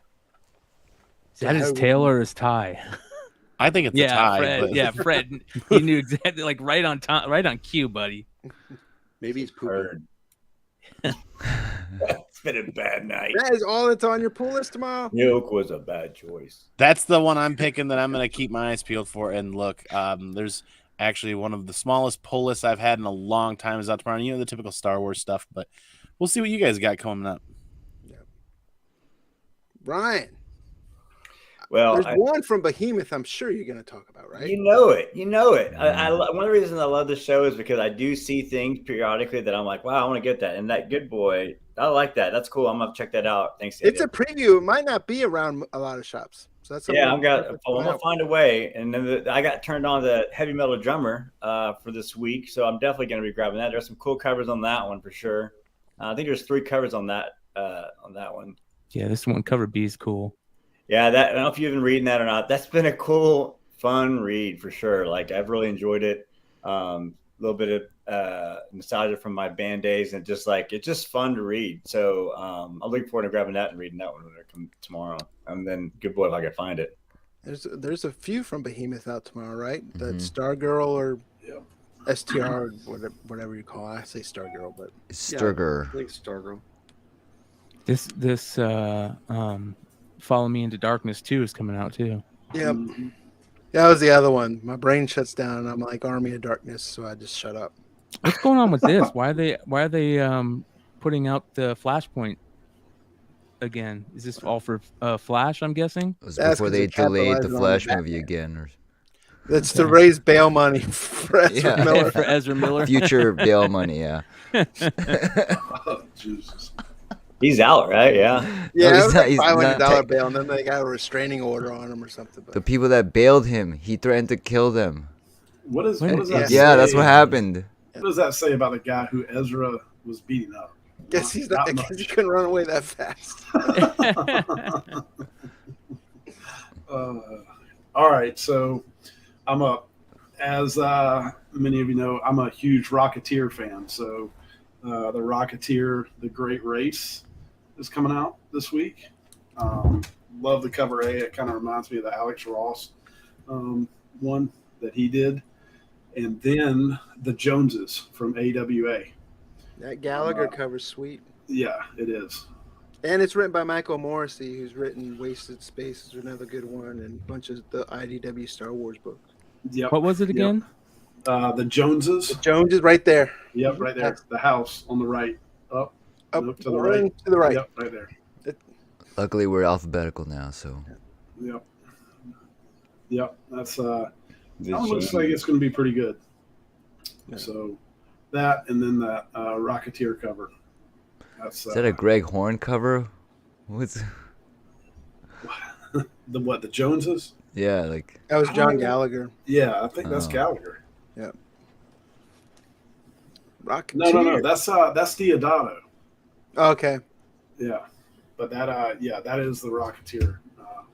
Is that his tail or his tie? I think it's a tie. Fred. But... Yeah, Fred. He knew exactly, like right on time, right on cue, buddy. Maybe he's pooping. It's been a bad night. That is all that's on your pool list tomorrow. Milk was a bad choice. That's the one I'm picking that I'm going to keep my eyes peeled for. And look, there's actually one of the smallest pull lists I've had in a long time is out tomorrow. You know, the typical Star Wars stuff, but we'll see what you guys got coming up. Yep. Ryan. Well, there's one from Behemoth I'm sure you're going to talk about, right? You know it. One of the reasons I love this show is because I do see things periodically that I'm like, wow, I want to get that. And that Good Boy, I like that. That's cool. I'm going to check that out. Thanks. It's a preview. It might not be around a lot of shops. So that's I'm going to find a way. And then I got turned on to Heavy Metal Drummer for this week. So I'm definitely going to be grabbing that. There's some cool covers on that one for sure. I think there's 3 covers on that one. Yeah, this one, cover B, is cool. Yeah, I don't know if you've been reading that or not. That's been a cool, fun read for sure. Like, I've really enjoyed it. little bit of nostalgia from my band days, and just like it's just fun to read. So I'm looking forward to grabbing that and reading that one when it comes tomorrow. And then good boy if I can find it. There's a few from Behemoth out tomorrow, right? That Stargirl or STR, whatever you call it. I say Stargirl, but Sturger. I think Stargirl. This Follow Me Into Darkness 2 is coming out too. Yep. That was the other one. My brain shuts down and I'm like Army of Darkness, so I just shut up. What's going on with this? Why are they putting out the Flashpoint again? Is this all for Flash, I'm guessing? It was That's before 'cause they they delayed the capitalized on Flash Batman. movie again, or That's to raise bail money for Ezra Yeah. Miller. For Ezra Miller. future bail money. Yeah. Oh, Jesus. He's out, right? Yeah. Yeah, No, it was like he's not $500 bail, and then they got a restraining order on him or something. The But people that bailed him, he threatened to kill them. What does Wait, that Yeah, that's say? what happened. What does that say about the guy who Ezra was beating up? guess he's not. I guess he couldn't run away that fast. All right, so as many of you know, I'm a huge Rocketeer fan. So the Rocketeer, The Great Race is coming out this week. Love the cover A. It kind of reminds me of the Alex Ross one that he did. And then the Joneses from AWA. That Gallagher cover's sweet. Yeah, it is. And it's written by Michael Morrissey, who's written Wasted Space is another good one, and a bunch of the IDW Star Wars books. Yep. What was it again? The Joneses. The Jones is right there. Yep, right there. The house on the right. Up Up to the right. To the right. Yep, right there. Luckily, we're alphabetical now, so Yep. Yep. That's that one looks like it's going to be pretty good. Yeah. So that, and then that Rocketeer cover. That's is that a Greg Horn cover? What's the Joneses? yeah, like That was John Gallagher. Yeah, I think that's Oh. Gallagher. Yeah. Rocketeer. No. That's Diodato. Okay. Yeah, but that that is the Rocketeer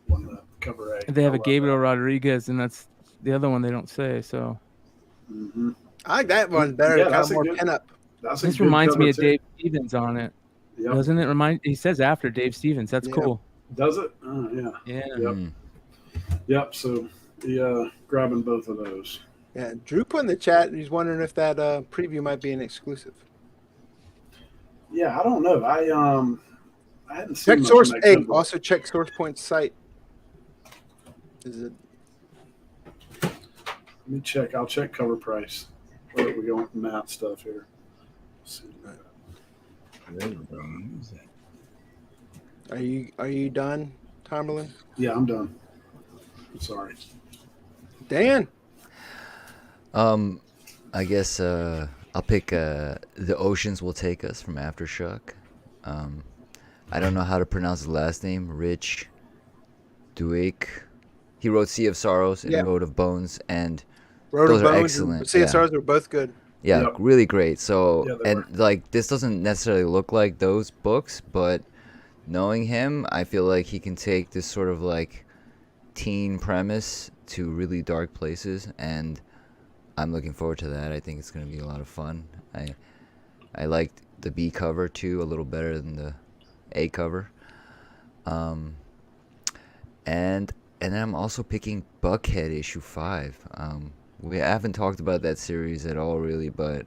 one, the cover A. They have a Gabriel Rodriguez, and that's the other one they don't say. So Mm-hmm. I like that one better. Yeah, Kind that's of a more good- pin up. That's a this good reminds cover me of too. Dave Stevens on it, Yep. doesn't it? He says after Dave Stevens. That's Yeah. cool. Does it? Oh, yeah. Yeah. Yep. mm, Yep. So grabbing both of those. Yeah. Drew put in the chat. He's wondering if that preview might be an exclusive. Yeah, I don't know. I hadn't seen Check much source. from that Hey, cover. also check SourcePoint's site. Is it? Let me check. I'll check cover price. Where are we going with Matt stuff here? Let's see. Are you done, Tomberlin? Yeah, I'm done. I'm sorry. Dan. I guess I'll pick The Oceans Will Take Us from Aftershock. I don't know how to pronounce his last name. Rich Duake. He wrote Sea of Sorrows and Yeah. Road of Bones, and Road Those of are Bones excellent, and CSRs yeah. were both good. yeah, Yep. really great. So, Yeah, they and like this doesn't necessarily look like those books, but knowing him, I feel like he can take this sort of like teen premise to really dark places, and I'm looking forward to that. I think it's going to be a lot of fun. I liked the B cover too a little better than the A cover. And then I'm also picking Buckhead issue 5. We haven't talked about that series at all really, but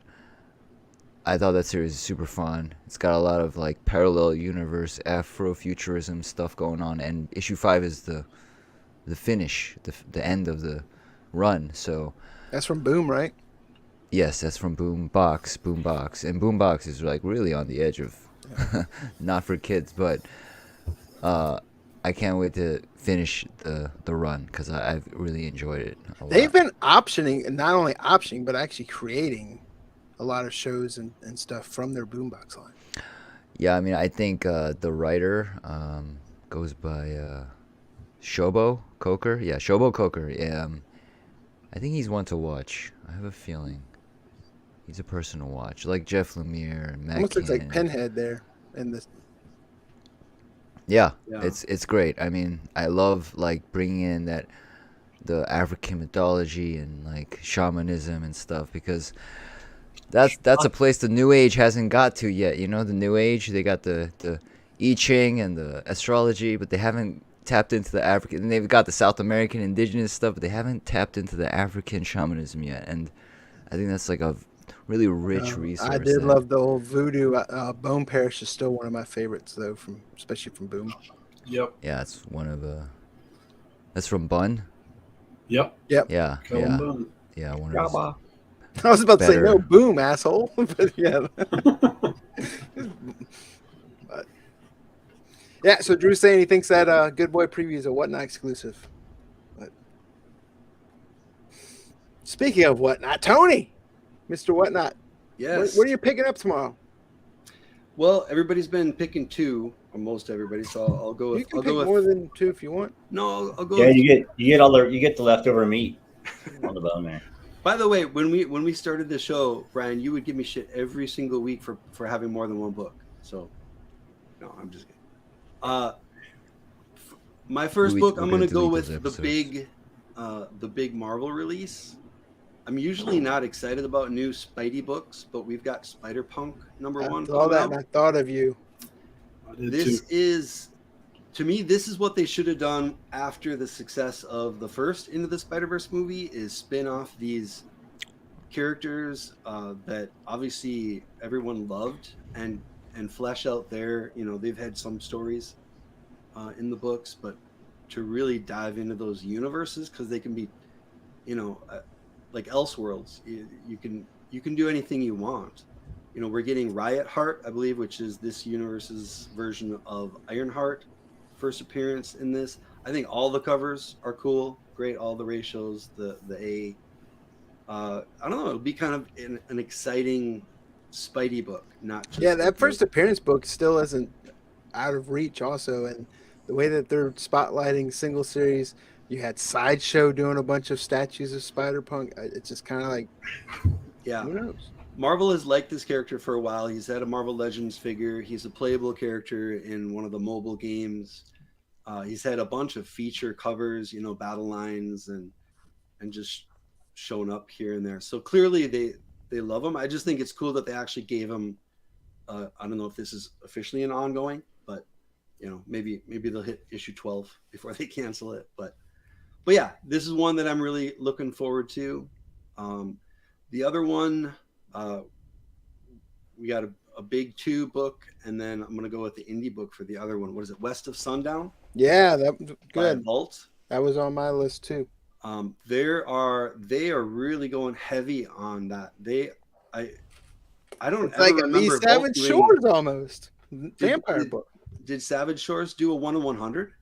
I thought that series is super fun. It's got a lot of like parallel universe Afrofuturism stuff going on, and issue 5 is the finish, the end of the run. So That's from Boom, right? yes, that's from Boombox, and Boombox is like really on the edge of not for kids, but I can't wait to finish the run because I've really enjoyed it a lot. They've been optioning, and not only optioning, but actually creating a lot of shows and stuff from their Boombox line. Yeah, I mean, I think the writer goes by Shobo Coker. Yeah, Shobo Coker. Yeah, I think he's one to watch. I have a feeling he's a person to watch, like Jeff Lemire and Matt Almost looks like Cannon. Pinhead there in this. Yeah, Yeah. it's great. I mean, I love like bringing in that the African mythology and like shamanism and stuff, because that's a place the New Age hasn't got to yet. You know, the New Age, they got the I Ching and the astrology, but they haven't tapped into the African. And they've got the South American indigenous stuff, but they haven't tapped into the African shamanism yet. And I think that's like a really rich resource. I did love the old voodoo. Bone Parish is still one of my favorites, though, especially from Boom. Yep. Yeah, it's one of that's from Bun. Yep. Yeah, Kellen Boone. yeah. One of his, I was about to say Better. no Boom, asshole. But yeah. But, yeah. So Drew's saying he thinks that Good Boy preview is a Whatnot exclusive. But speaking of Whatnot, Tony, Mr. Whatnot, Yes. what are you picking up tomorrow? Well, everybody's been picking 2, or most everybody. So I'll go with. You can I'll pick go with more than 2 if you want. No, I'll go. Yeah, with, you get the leftover meat on the bone there. By the way, when we started the show, Brian, you would give me shit every single week for having more than one book. So, no, I'm just kidding. My first book, I'm gonna go with the big Marvel release. I'm usually not excited about new Spidey books, but we've got Spider-Punk #1. I saw that and I thought of you. I did This too. is, to me, this is what they should have done after the success of the first Into the Spider-Verse movie, is spin off these characters that obviously everyone loved and flesh out their, they've had some stories in the books, but to really dive into those universes, because they can be, like Elseworlds, you can do anything you want. We're getting Riot Heart, I believe, which is this universe's version of Ironheart, first appearance in this. I think all the covers are cool, great, all the ratios, the A. I don't know, it'll be kind of an exciting Spidey book, not just That first appearance book still isn't out of reach also, and the way that they're spotlighting single series, you had Sideshow doing a bunch of statues of Spider-Punk. It's just kind of like, who knows? Marvel has liked this character for a while. He's had a Marvel Legends figure. He's a playable character in one of the mobile games. He's had a bunch of feature covers, battle lines and just shown up here and there. So clearly they love him. I just think it's cool that they actually gave him, I don't know if this is officially an ongoing, but maybe they'll hit issue 12 before they cancel it. But yeah, this is one that I'm really looking forward to. The other one, we got a big 2 book, and then I'm going to go with the indie book for the other one. What is it? West of Sundown? Yeah, that good. Vault. That was on my list too. They are really going heavy on that. I don't It's like a remember Lee Savage Shores almost. Vampire book. Did Savage Shores do a 1 in 100?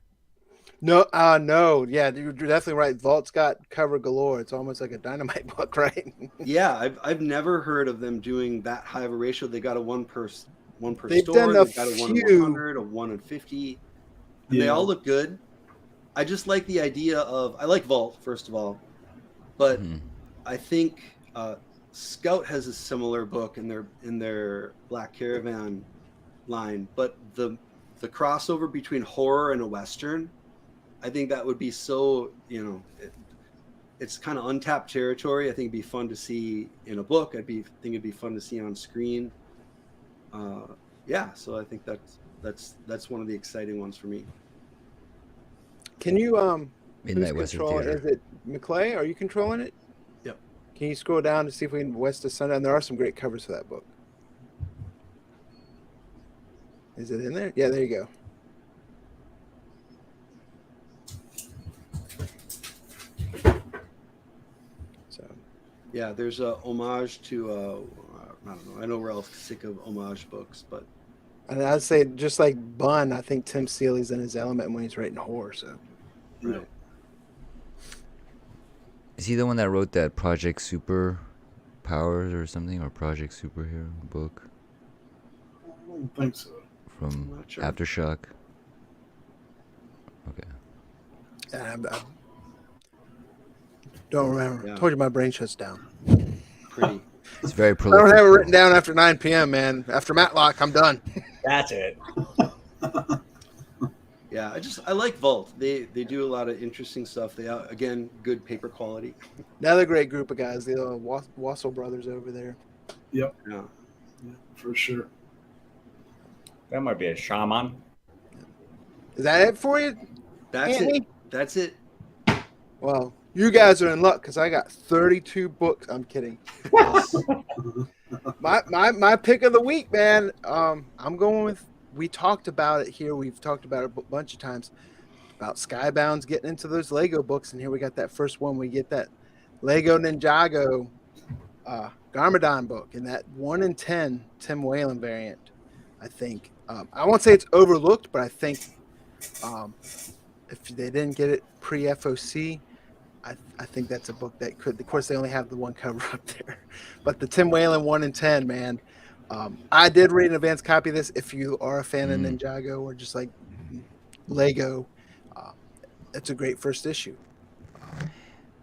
No, no. Yeah, you're definitely right. Vault's got cover galore. It's almost like a Dynamite book, right? Yeah, I've never heard of them doing that high of a ratio. They got a one per They've store. done a They've got a 1 in 100, a 1 in 50. And they all look good. I just like the idea of, I like Vault, first of all, but I think Scout has a similar book in their Black Caravan line, but the crossover between horror and a Western, I think that would be so, it's kind of untapped territory. I think it'd be fun to see in a book. I think it'd be fun to see on screen. So I think that's one of the exciting ones for me. Can you Midnight who's Western controlling- Theater. Is it McClay? Are you controlling it? Yep. Can you scroll down to see if we can West of Sundown? There are some great covers for that book. Is it in there? Yeah, there you go. So Yeah, there's a homage to I don't know. I know we're all sick of homage books, but and I'd say just like Bun, I think Tim Seeley's in his element when he's writing horror. So right. Is he the one that wrote that Project Super Powers or something, or Project Superhero book I don't think so. I'm from not sure. Aftershock? Okay. I don't remember. Yeah. Told you my brain shuts down. Pretty. It's very I prolific. don't have it written down after 9 p.m., man. After Matlock, I'm done. That's it. Yeah, Yeah, I like Vault. They do a lot of interesting stuff. They again, good paper quality. Another great group of guys, the Wassel brothers over there. Yep. Yeah, for sure. That might be a shaman. Is that it for you? that's Anthony? it. That's it. Well, you guys are in luck because I got 32 books. I'm kidding. My pick of the week, man. I'm going with. We talked about it here. We've talked about it a bunch of times about Skybound's getting into those Lego books, and here we got that first one. We get that Lego Ninjago Garmadon book, and that 1 in 10 Tim Whalen variant. I think I won't say it's overlooked, but I think if they didn't get it pre-FOC, I think that's a book that could. Of course, they only have the one cover up there, but the Tim Whalen 1 in 10, man. I did read an advanced copy of this. If you are a fan of Ninjago or just like Lego, it's a great first issue.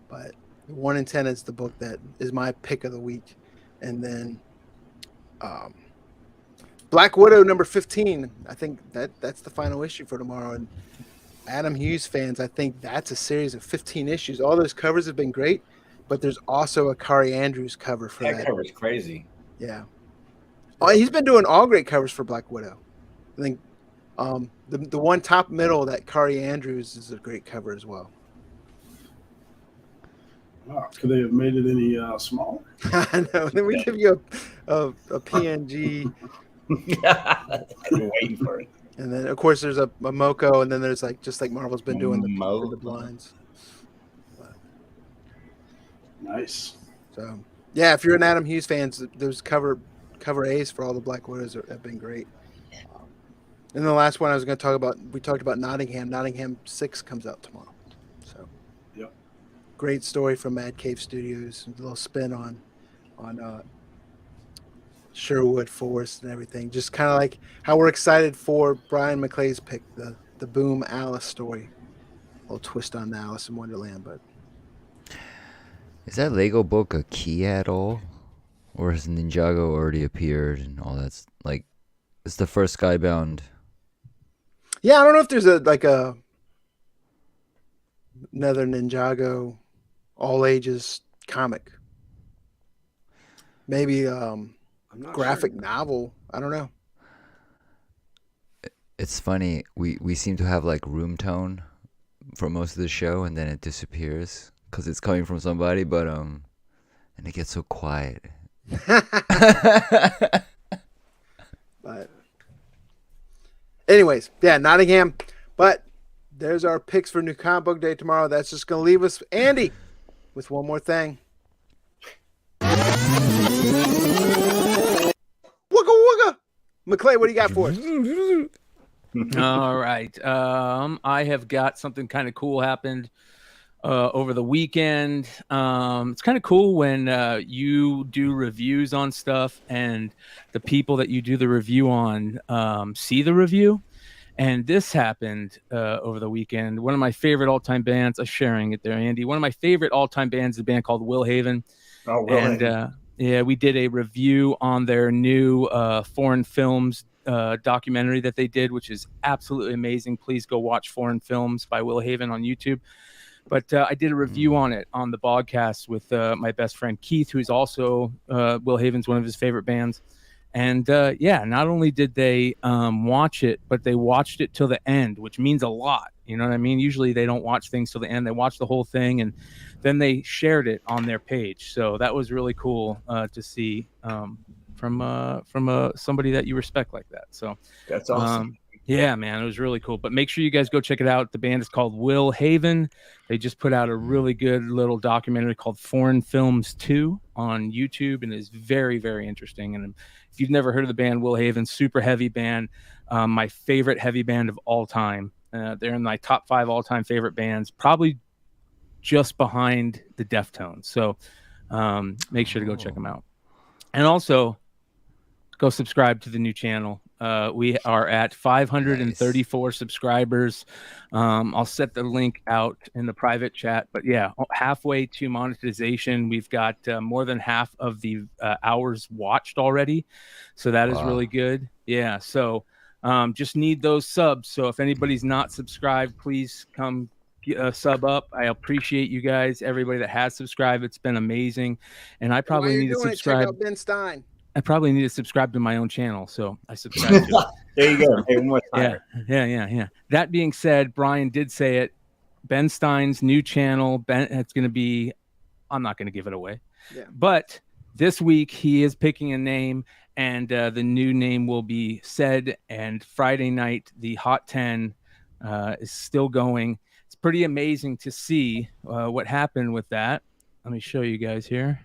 But 1 in 10 is the book that is my pick of the week. And then Black Widow number 15. I think that's the final issue for tomorrow. And Adam Hughes fans, I think that's a series of 15 issues. All those covers have been great, but there's also a Kari Andrews cover for that. That cover's crazy. Yeah. Oh, he's been doing all great covers for Black Widow. I think the one top middle, that Kari Andrews, is a great cover as well. Wow. Could they have made it any smaller? I know. Then we give you a PNG. I've been waiting for it. And then, of course, there's a Moko, and then there's like just like Marvel's been doing the blinds. Nice. So, yeah, if you're an Adam Hughes fan, those cover A's for all the Black Widows have been great. And the last one I was going to talk about, we talked about Nottingham. Nottingham 6 comes out tomorrow. So, yep. Great story from Mad Cave Studios. A little spin on Sherwood Forest and everything. Just kind of like how we're excited for Brian McClay's pick, the Boom Alice story. A little twist on the Alice in Wonderland, but Is that Lego book a key at all? Or has Ninjago already appeared and all that's like it's the first Skybound? yeah, I don't know if there's another Ninjago all ages comic. Maybe graphic novel. I don't know. It's funny, we seem to have like room tone for most of the show and then it disappears because it's coming from somebody, but and it gets so quiet. But anyways, yeah, Nottingham. But there's our picks for New Comic Book Day tomorrow. That's just gonna leave us, Andy, with one more thing. Wugga wugga. McClay, what do you got for us? All right. I have got something kind of cool happened over the weekend. It's kind of cool when you do reviews on stuff and the people that you do the review on see the review. And this happened over the weekend. One of my favorite all-time bands, I'm sharing it there, Andy. One of my favorite all-time bands is a band called Will Haven. Oh, Will Haven. Yeah, we did a review on their new foreign films documentary that they did, which is absolutely amazing. Please go watch Foreign Films by Will Haven on YouTube. But I did a review on it on the podcast with my best friend Keith, who's also Will Haven's one of his favorite bands. And yeah, not only did they watch it, but they watched it till the end, which means a lot. You know what I mean? Usually they don't watch things till the end. They watch the whole thing and then they shared it on their page. So that was really cool to see from somebody that you respect like that. So that's awesome. Yeah, man, it was really cool. But make sure you guys go check it out. The band is called Will Haven. They just put out a really good little documentary called Foreign Films 2 on YouTube, and it's very, very interesting. And if you've never heard of the band Will Haven, super heavy band, my favorite heavy band of all time. They're in my top 5 all-time favorite bands, probably just behind the Deftones. So make sure to go check them out. And also, go subscribe to the new channel. We are at 534 subscribers. I'll set the link out in the private chat. But yeah, halfway to monetization. We've got more than half of the hours watched already. So that is really good. Yeah. So Just need those subs. So if anybody's not subscribed, please come sub up. I appreciate you guys, everybody that has subscribed. It's been amazing. And I probably need to subscribe. Check out Ben Stein. I probably need to subscribe to my own channel. So I subscribe to it. There you go. Hey, one more time. Yeah. That being said, Brian did say it. Ben Stein's new channel. It's going to be, I'm not going to give it away. Yeah. But this week he is picking a name, and the new name will be said. And Friday night, the Hot 10 is still going. It's pretty amazing to see what happened with that. Let me show you guys here.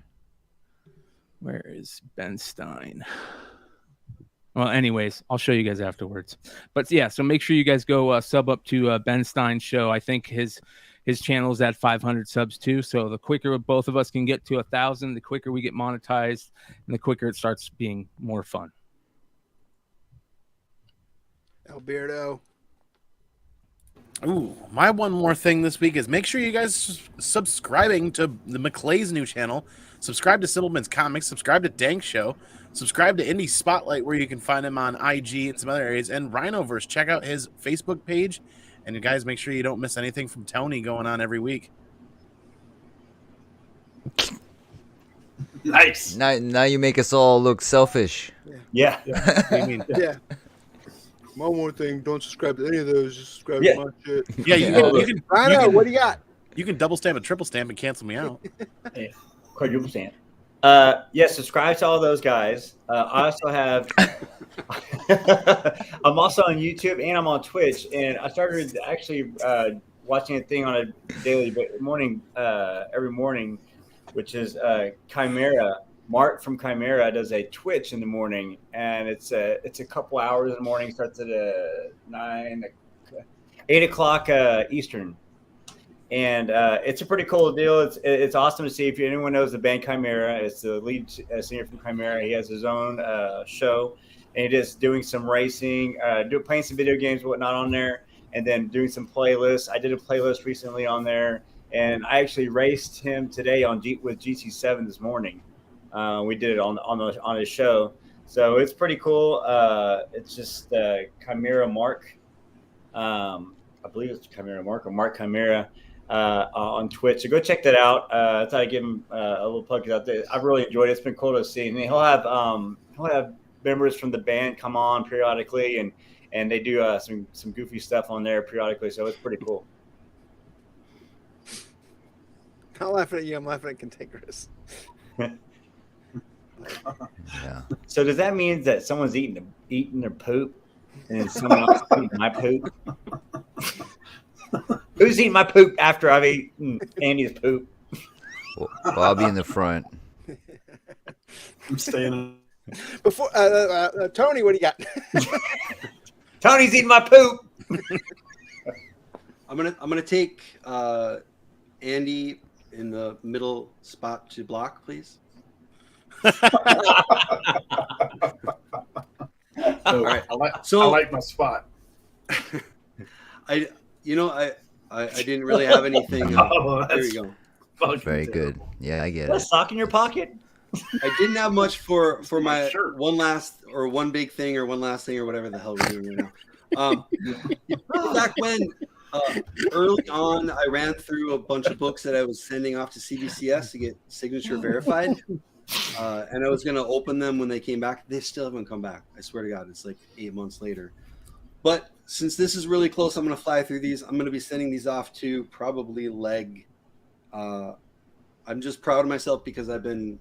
Where is Ben Stein? Well, anyways, I'll show you guys afterwards. But yeah, so make sure you guys go sub up to Ben Stein's show. I think his channel is at 500 subs too. So the quicker both of us can get to 1,000, the quicker we get monetized, and the quicker it starts being more fun. Alberto. Ooh, my one more thing this week is make sure you guys subscribing to the McClay's new channel. Subscribe to Simpleman's Comics. Subscribe to Dank Show. Subscribe to Indie Spotlight, where you can find him on IG and some other areas. And Rhinoverse, check out his Facebook page. And you guys make sure you don't miss anything from Tony going on every week. Nice. Now you make us all look selfish. Yeah. What do you mean? Yeah. One more thing. Don't subscribe to any of those. Just subscribe Yeah. to my shit. Yeah, you can Rhino, what do you got? you can double stamp and triple stamp and cancel me out. Quadruple stamp. Subscribe to all those guys. I also have. I'm also on YouTube and I'm on Twitch, and I started actually watching a thing on a daily morning, every morning, which is Chimera. Mark from Chimera does a Twitch in the morning, and it's a couple hours in the morning. Starts at 8 o'clock Eastern. And it's a pretty cool deal. It's awesome to see. If anyone knows the band Chimera, it's the lead singer from Chimera. He has his own show, and he's just doing some racing, playing some video games and whatnot on there, and then doing some playlists. I did a playlist recently on there, and I actually raced him today with GT7 this morning. We did it on his show, so it's pretty cool. It's just Chimera Mark. I believe it's Chimera Mark or Mark Chimera. On Twitch, so go check that out. I thought I'd give him a little plug out there. I've really enjoyed it. It's been cool to see. And he'll have members from the band come on periodically, and they do some goofy stuff on there periodically. So it's pretty cool. I'm not laughing at you. I'm laughing at Cantankerous. Yeah. So does that mean that someone's eating their poop, and someone else is eating my poop? Who's eating my poop after I've eaten Andy's poop? Well, I'll be in the front. I'm staying. Before Tony, what do you got? Tony's eating my poop. I'm gonna take Andy in the middle spot to block, please. All right. I like my spot. I didn't really have anything. There you go. Very good. Yeah, I get A it. sock in your pocket? I didn't have much for my Sure. one last thing or whatever the hell we're doing right now. Back when early on, I ran through a bunch of books that I was sending off to CBCS to get signature verified, and I was going to open them when they came back. They still haven't come back. I swear to God, it's like 8 months later. But since this is really close, I'm going to fly through these. I'm going to be sending these off to probably Leg. I'm just proud of myself because I've been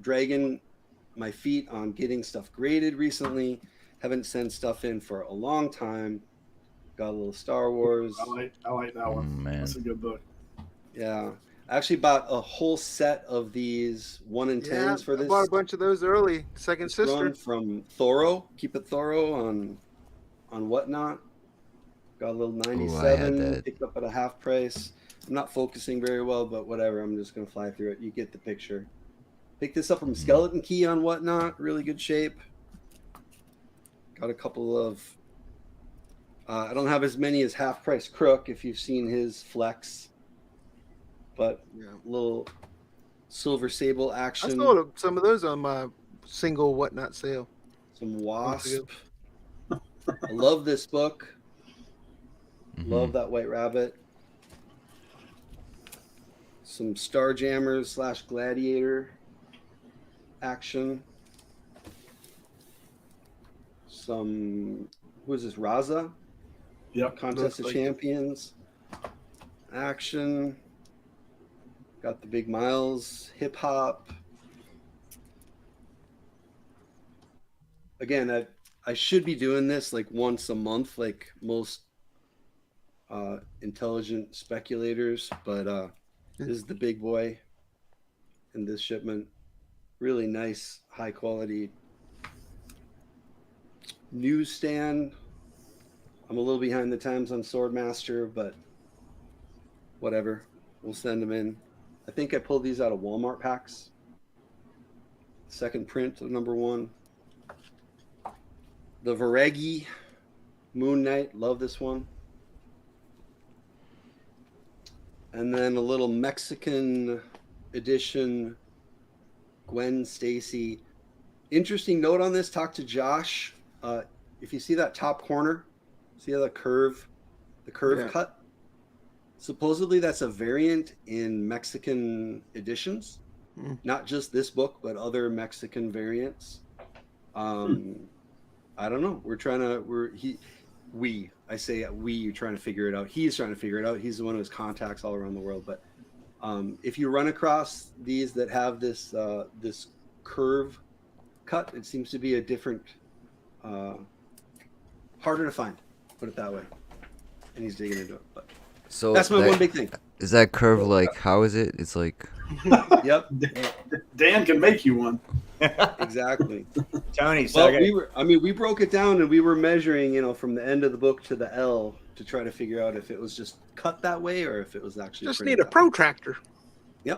dragging my feet on getting stuff graded recently. Haven't sent stuff in for a long time. Got a little Star Wars. I like that one. Man. That's a good book. Yeah. I actually bought a whole set of these 1 in 10s for this. I bought a bunch of those early. Second this sister. run from Thoro. Keep it Thoro on Whatnot. Got a little 97. Picked up at a half price. I'm not focusing very well, but whatever. I'm just going to fly through it. You get the picture. Picked this up from Skeleton Key on Whatnot. Really good shape. Got a couple of... I don't have as many as Half Price Crook, if you've seen his flex. But little Silver Sable action. I sold some of those on my single Whatnot sale. Some Wasp. I love this book. Mhm. Love that White Rabbit. Some Starjammers / Gladiator action. Some, who is this? Raza? Yep. Contest of like Champions action. Got the Big Miles hip hop. Again, I should be doing this like once a month, like most intelligent speculators, but this is the big boy in this shipment. Really nice, high quality newsstand. I'm a little behind the times on Swordmaster, but whatever. We'll send them in. I think I pulled these out of Walmart packs. Second print of #1. The Varegi Moon Knight. Love this one. And then a little Mexican edition Gwen Stacy. Interesting note on this. Talk to Josh. If you see that top corner, see how the curve cut? Supposedly that's a variant in Mexican editions. Not just this book, but other Mexican variants. I don't know. You're trying to figure it out. He's trying to figure it out. He's the one who has contacts all around the world. But if you run across these that have this this curve cut, it seems to be a different, harder to find. Put it that way. And he's digging into it. But So that's my one big thing. Is that curve like, how is it? It's like, Yep. Dan can make you one. Exactly. Tony, so Well, we broke it down and we were measuring, from the end of the book to the L to try to figure out if it was just cut that way or if it was actually just printed need a that way. protractor.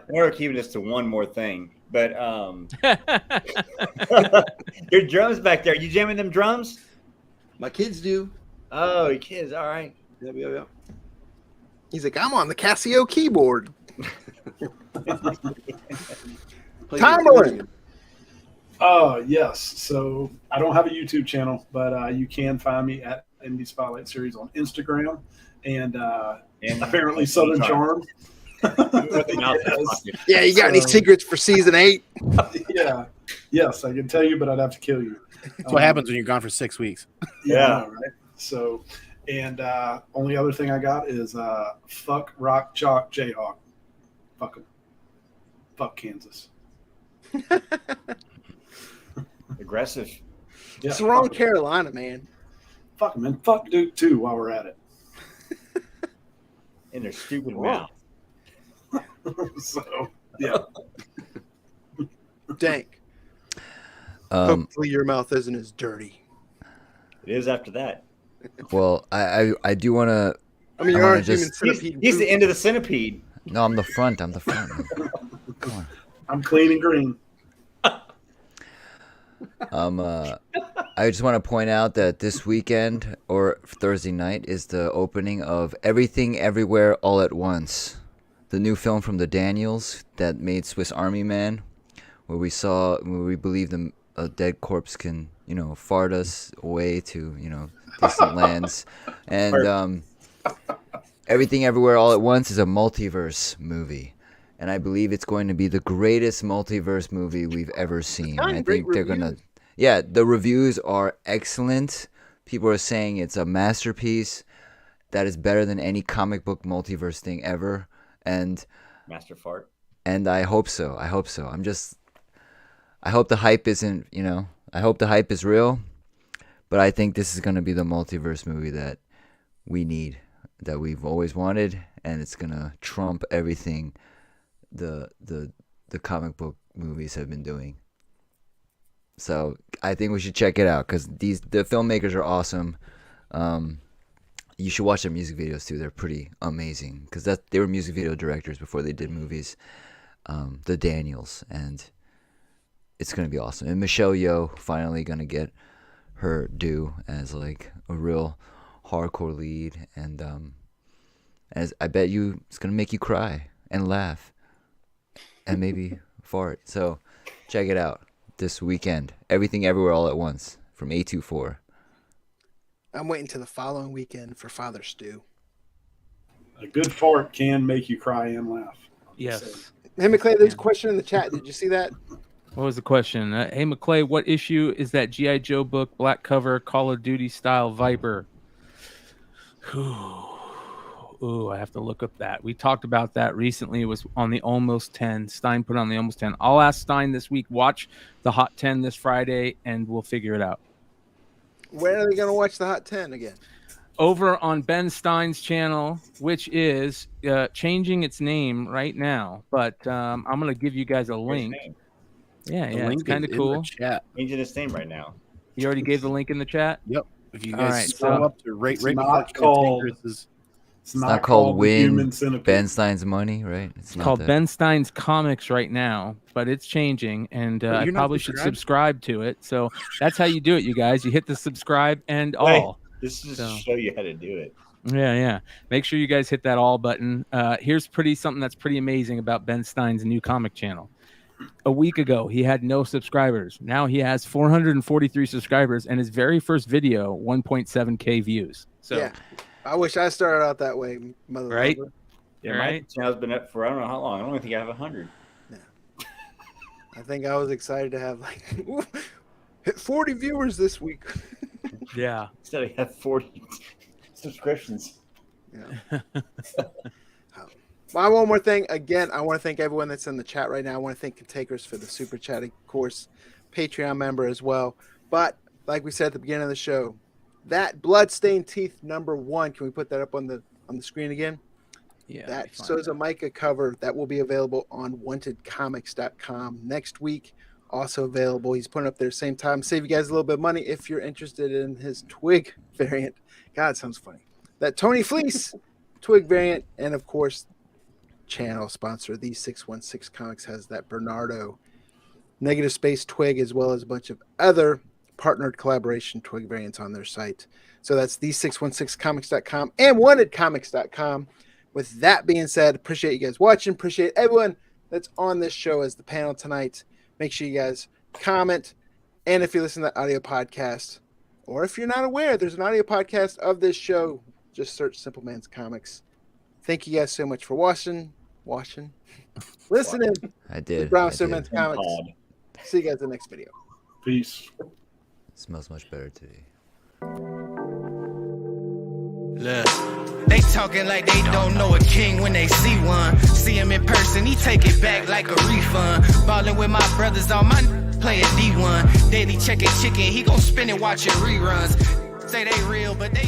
we're keeping this to one more thing, but your drums back there. You jamming them drums? My kids do. Oh, your kids. All right. Yep. He's like, I'm on the Casio keyboard. Play Tomlin. Yes. So I don't have a YouTube channel, but you can find me at Indie Spotlight Series on Instagram and apparently Southern Charm. Yeah, you got any secrets for season 8? Yeah. Yes, I can tell you, but I'd have to kill you. That's what happens when you're gone for 6 weeks. Yeah. I know, right? So, and only other thing I got is fuck Rock Chalk Jayhawk. Fuck him. Fuck Kansas. Aggressive. Yeah, It's the wrong fuck 'em. Carolina, man. Fuck him, and fuck Duke too. While we're at it. In their stupid mouth. So yeah. Dank. Hopefully your mouth isn't as dirty. It is after that. well, I do want to. I mean, you I are wanna a human just- centipede. He's the end of the centipede. No, I'm the front. I'm the front. Come on. I'm clean and green. I just want to point out that this weekend or Thursday night is the opening of Everything Everywhere All at Once, the new film from the Daniels that made Swiss Army Man, where we believe a dead corpse can, fart us away to, distant lands. And Everything Everywhere All at Once is a multiverse movie. And I believe it's going to be the greatest multiverse movie we've ever seen. gotten I great think they're going to... reviews. Yeah, the reviews are excellent. People are saying it's a masterpiece that is better than any comic book multiverse thing ever. And Master fart. I hope so. I hope the hype isn't, I hope the hype is real. But I think this is going to be the multiverse movie that we need, that we've always wanted, and it's going to trump everything the comic book movies have been doing. So I think we should check it out because the filmmakers are awesome. You should watch their music videos too; they're pretty amazing because they were music video directors before they did movies. The Daniels, and it's gonna be awesome. And Michelle Yeoh finally gonna get her due as like a real hardcore lead, and as I bet you it's gonna make you cry and laugh and maybe fart. So check it out this weekend. Everything Everywhere All at Once from A24. I'm waiting till the following weekend for Father Stew. A good fart can make you cry and laugh. Yes. Hey, McClay, there's a question in the chat. Did you see that? What was the question? Hey, McClay, what issue is that G.I. Joe book, black cover, Call of Duty style Viper? Ooh, I have to look up that. We talked about that recently. It was on the Almost 10. Stein put on the Almost 10. I'll ask Stein this week, watch the Hot 10 this Friday, and we'll figure it out. When are they going to watch the Hot 10 again? Over on Ben Stein's channel, which is changing its name right now. But I'm going to give you guys a link. Yeah, The link it's kind of is in cool. the chat. Changing his name right now. You already gave the link in the chat? Yep. If you All guys right, scroll so- up to right It's before not called- Cantankerous' It's not called the Win Human Centipede. Ben Stein's Money, right? It's called Ben Stein's Comics right now, but it's changing, and But I you're not probably should subscribed? subscribe to it. So that's how you do it, you guys. You hit the subscribe and Wait. all. This is just So- to show you how to do it. Yeah. Make sure you guys hit that all button. Here's something that's pretty amazing about Ben Stein's new comic channel. A week ago, he had no subscribers. Now he has 443 subscribers, and his very first video, 1.7K views. So, Yeah. I wish I started out that way, mother Right? lover. Yeah, All my right. channel's been up for I don't know how long. I don't even think I have 100. I think I was excited to have hit 40 viewers this week. yeah. Instead, I have 40 subscriptions. Yeah. Well, one more thing. Again, I want to thank everyone that's in the chat right now. I want to thank Cantankerous for the super chat, of course, Patreon member as well. But like we said at the beginning of the show, that Bloodstained Teeth #1. Can we put that up on the screen again? Yeah. That Soza Micah cover that will be available on wantedcomics.com next week. Also available. He's putting up there same time. Save you guys a little bit of money if you're interested in his Twig variant. God, it sounds funny. That Tony Fleece Twig variant, and of course, channel sponsor the 616 Comics has that Bernardo Negative Space Twig, as well as a bunch of other partnered collaboration Twig variants on their site. So that's the 616comics.com and wantedcomics.com. With that being said, appreciate you guys watching. Appreciate everyone that's on this show as the panel tonight. Make sure you guys comment. And if you listen to the audio podcast, or if you're not aware, there's an audio podcast of this show. Just search Simple Man's Comics. Thank you guys so much for listening. I did. Brown I Simple did. Man's Comics. See you guys in the next video. Peace. It smells much better today. Look, they talking like they don't know a king when they see one. See him in person, he take it back like a refund. Ballin' with my brothers, all my playing D1. Daily checking chicken, he gon' spin it watching reruns. Say they real, but they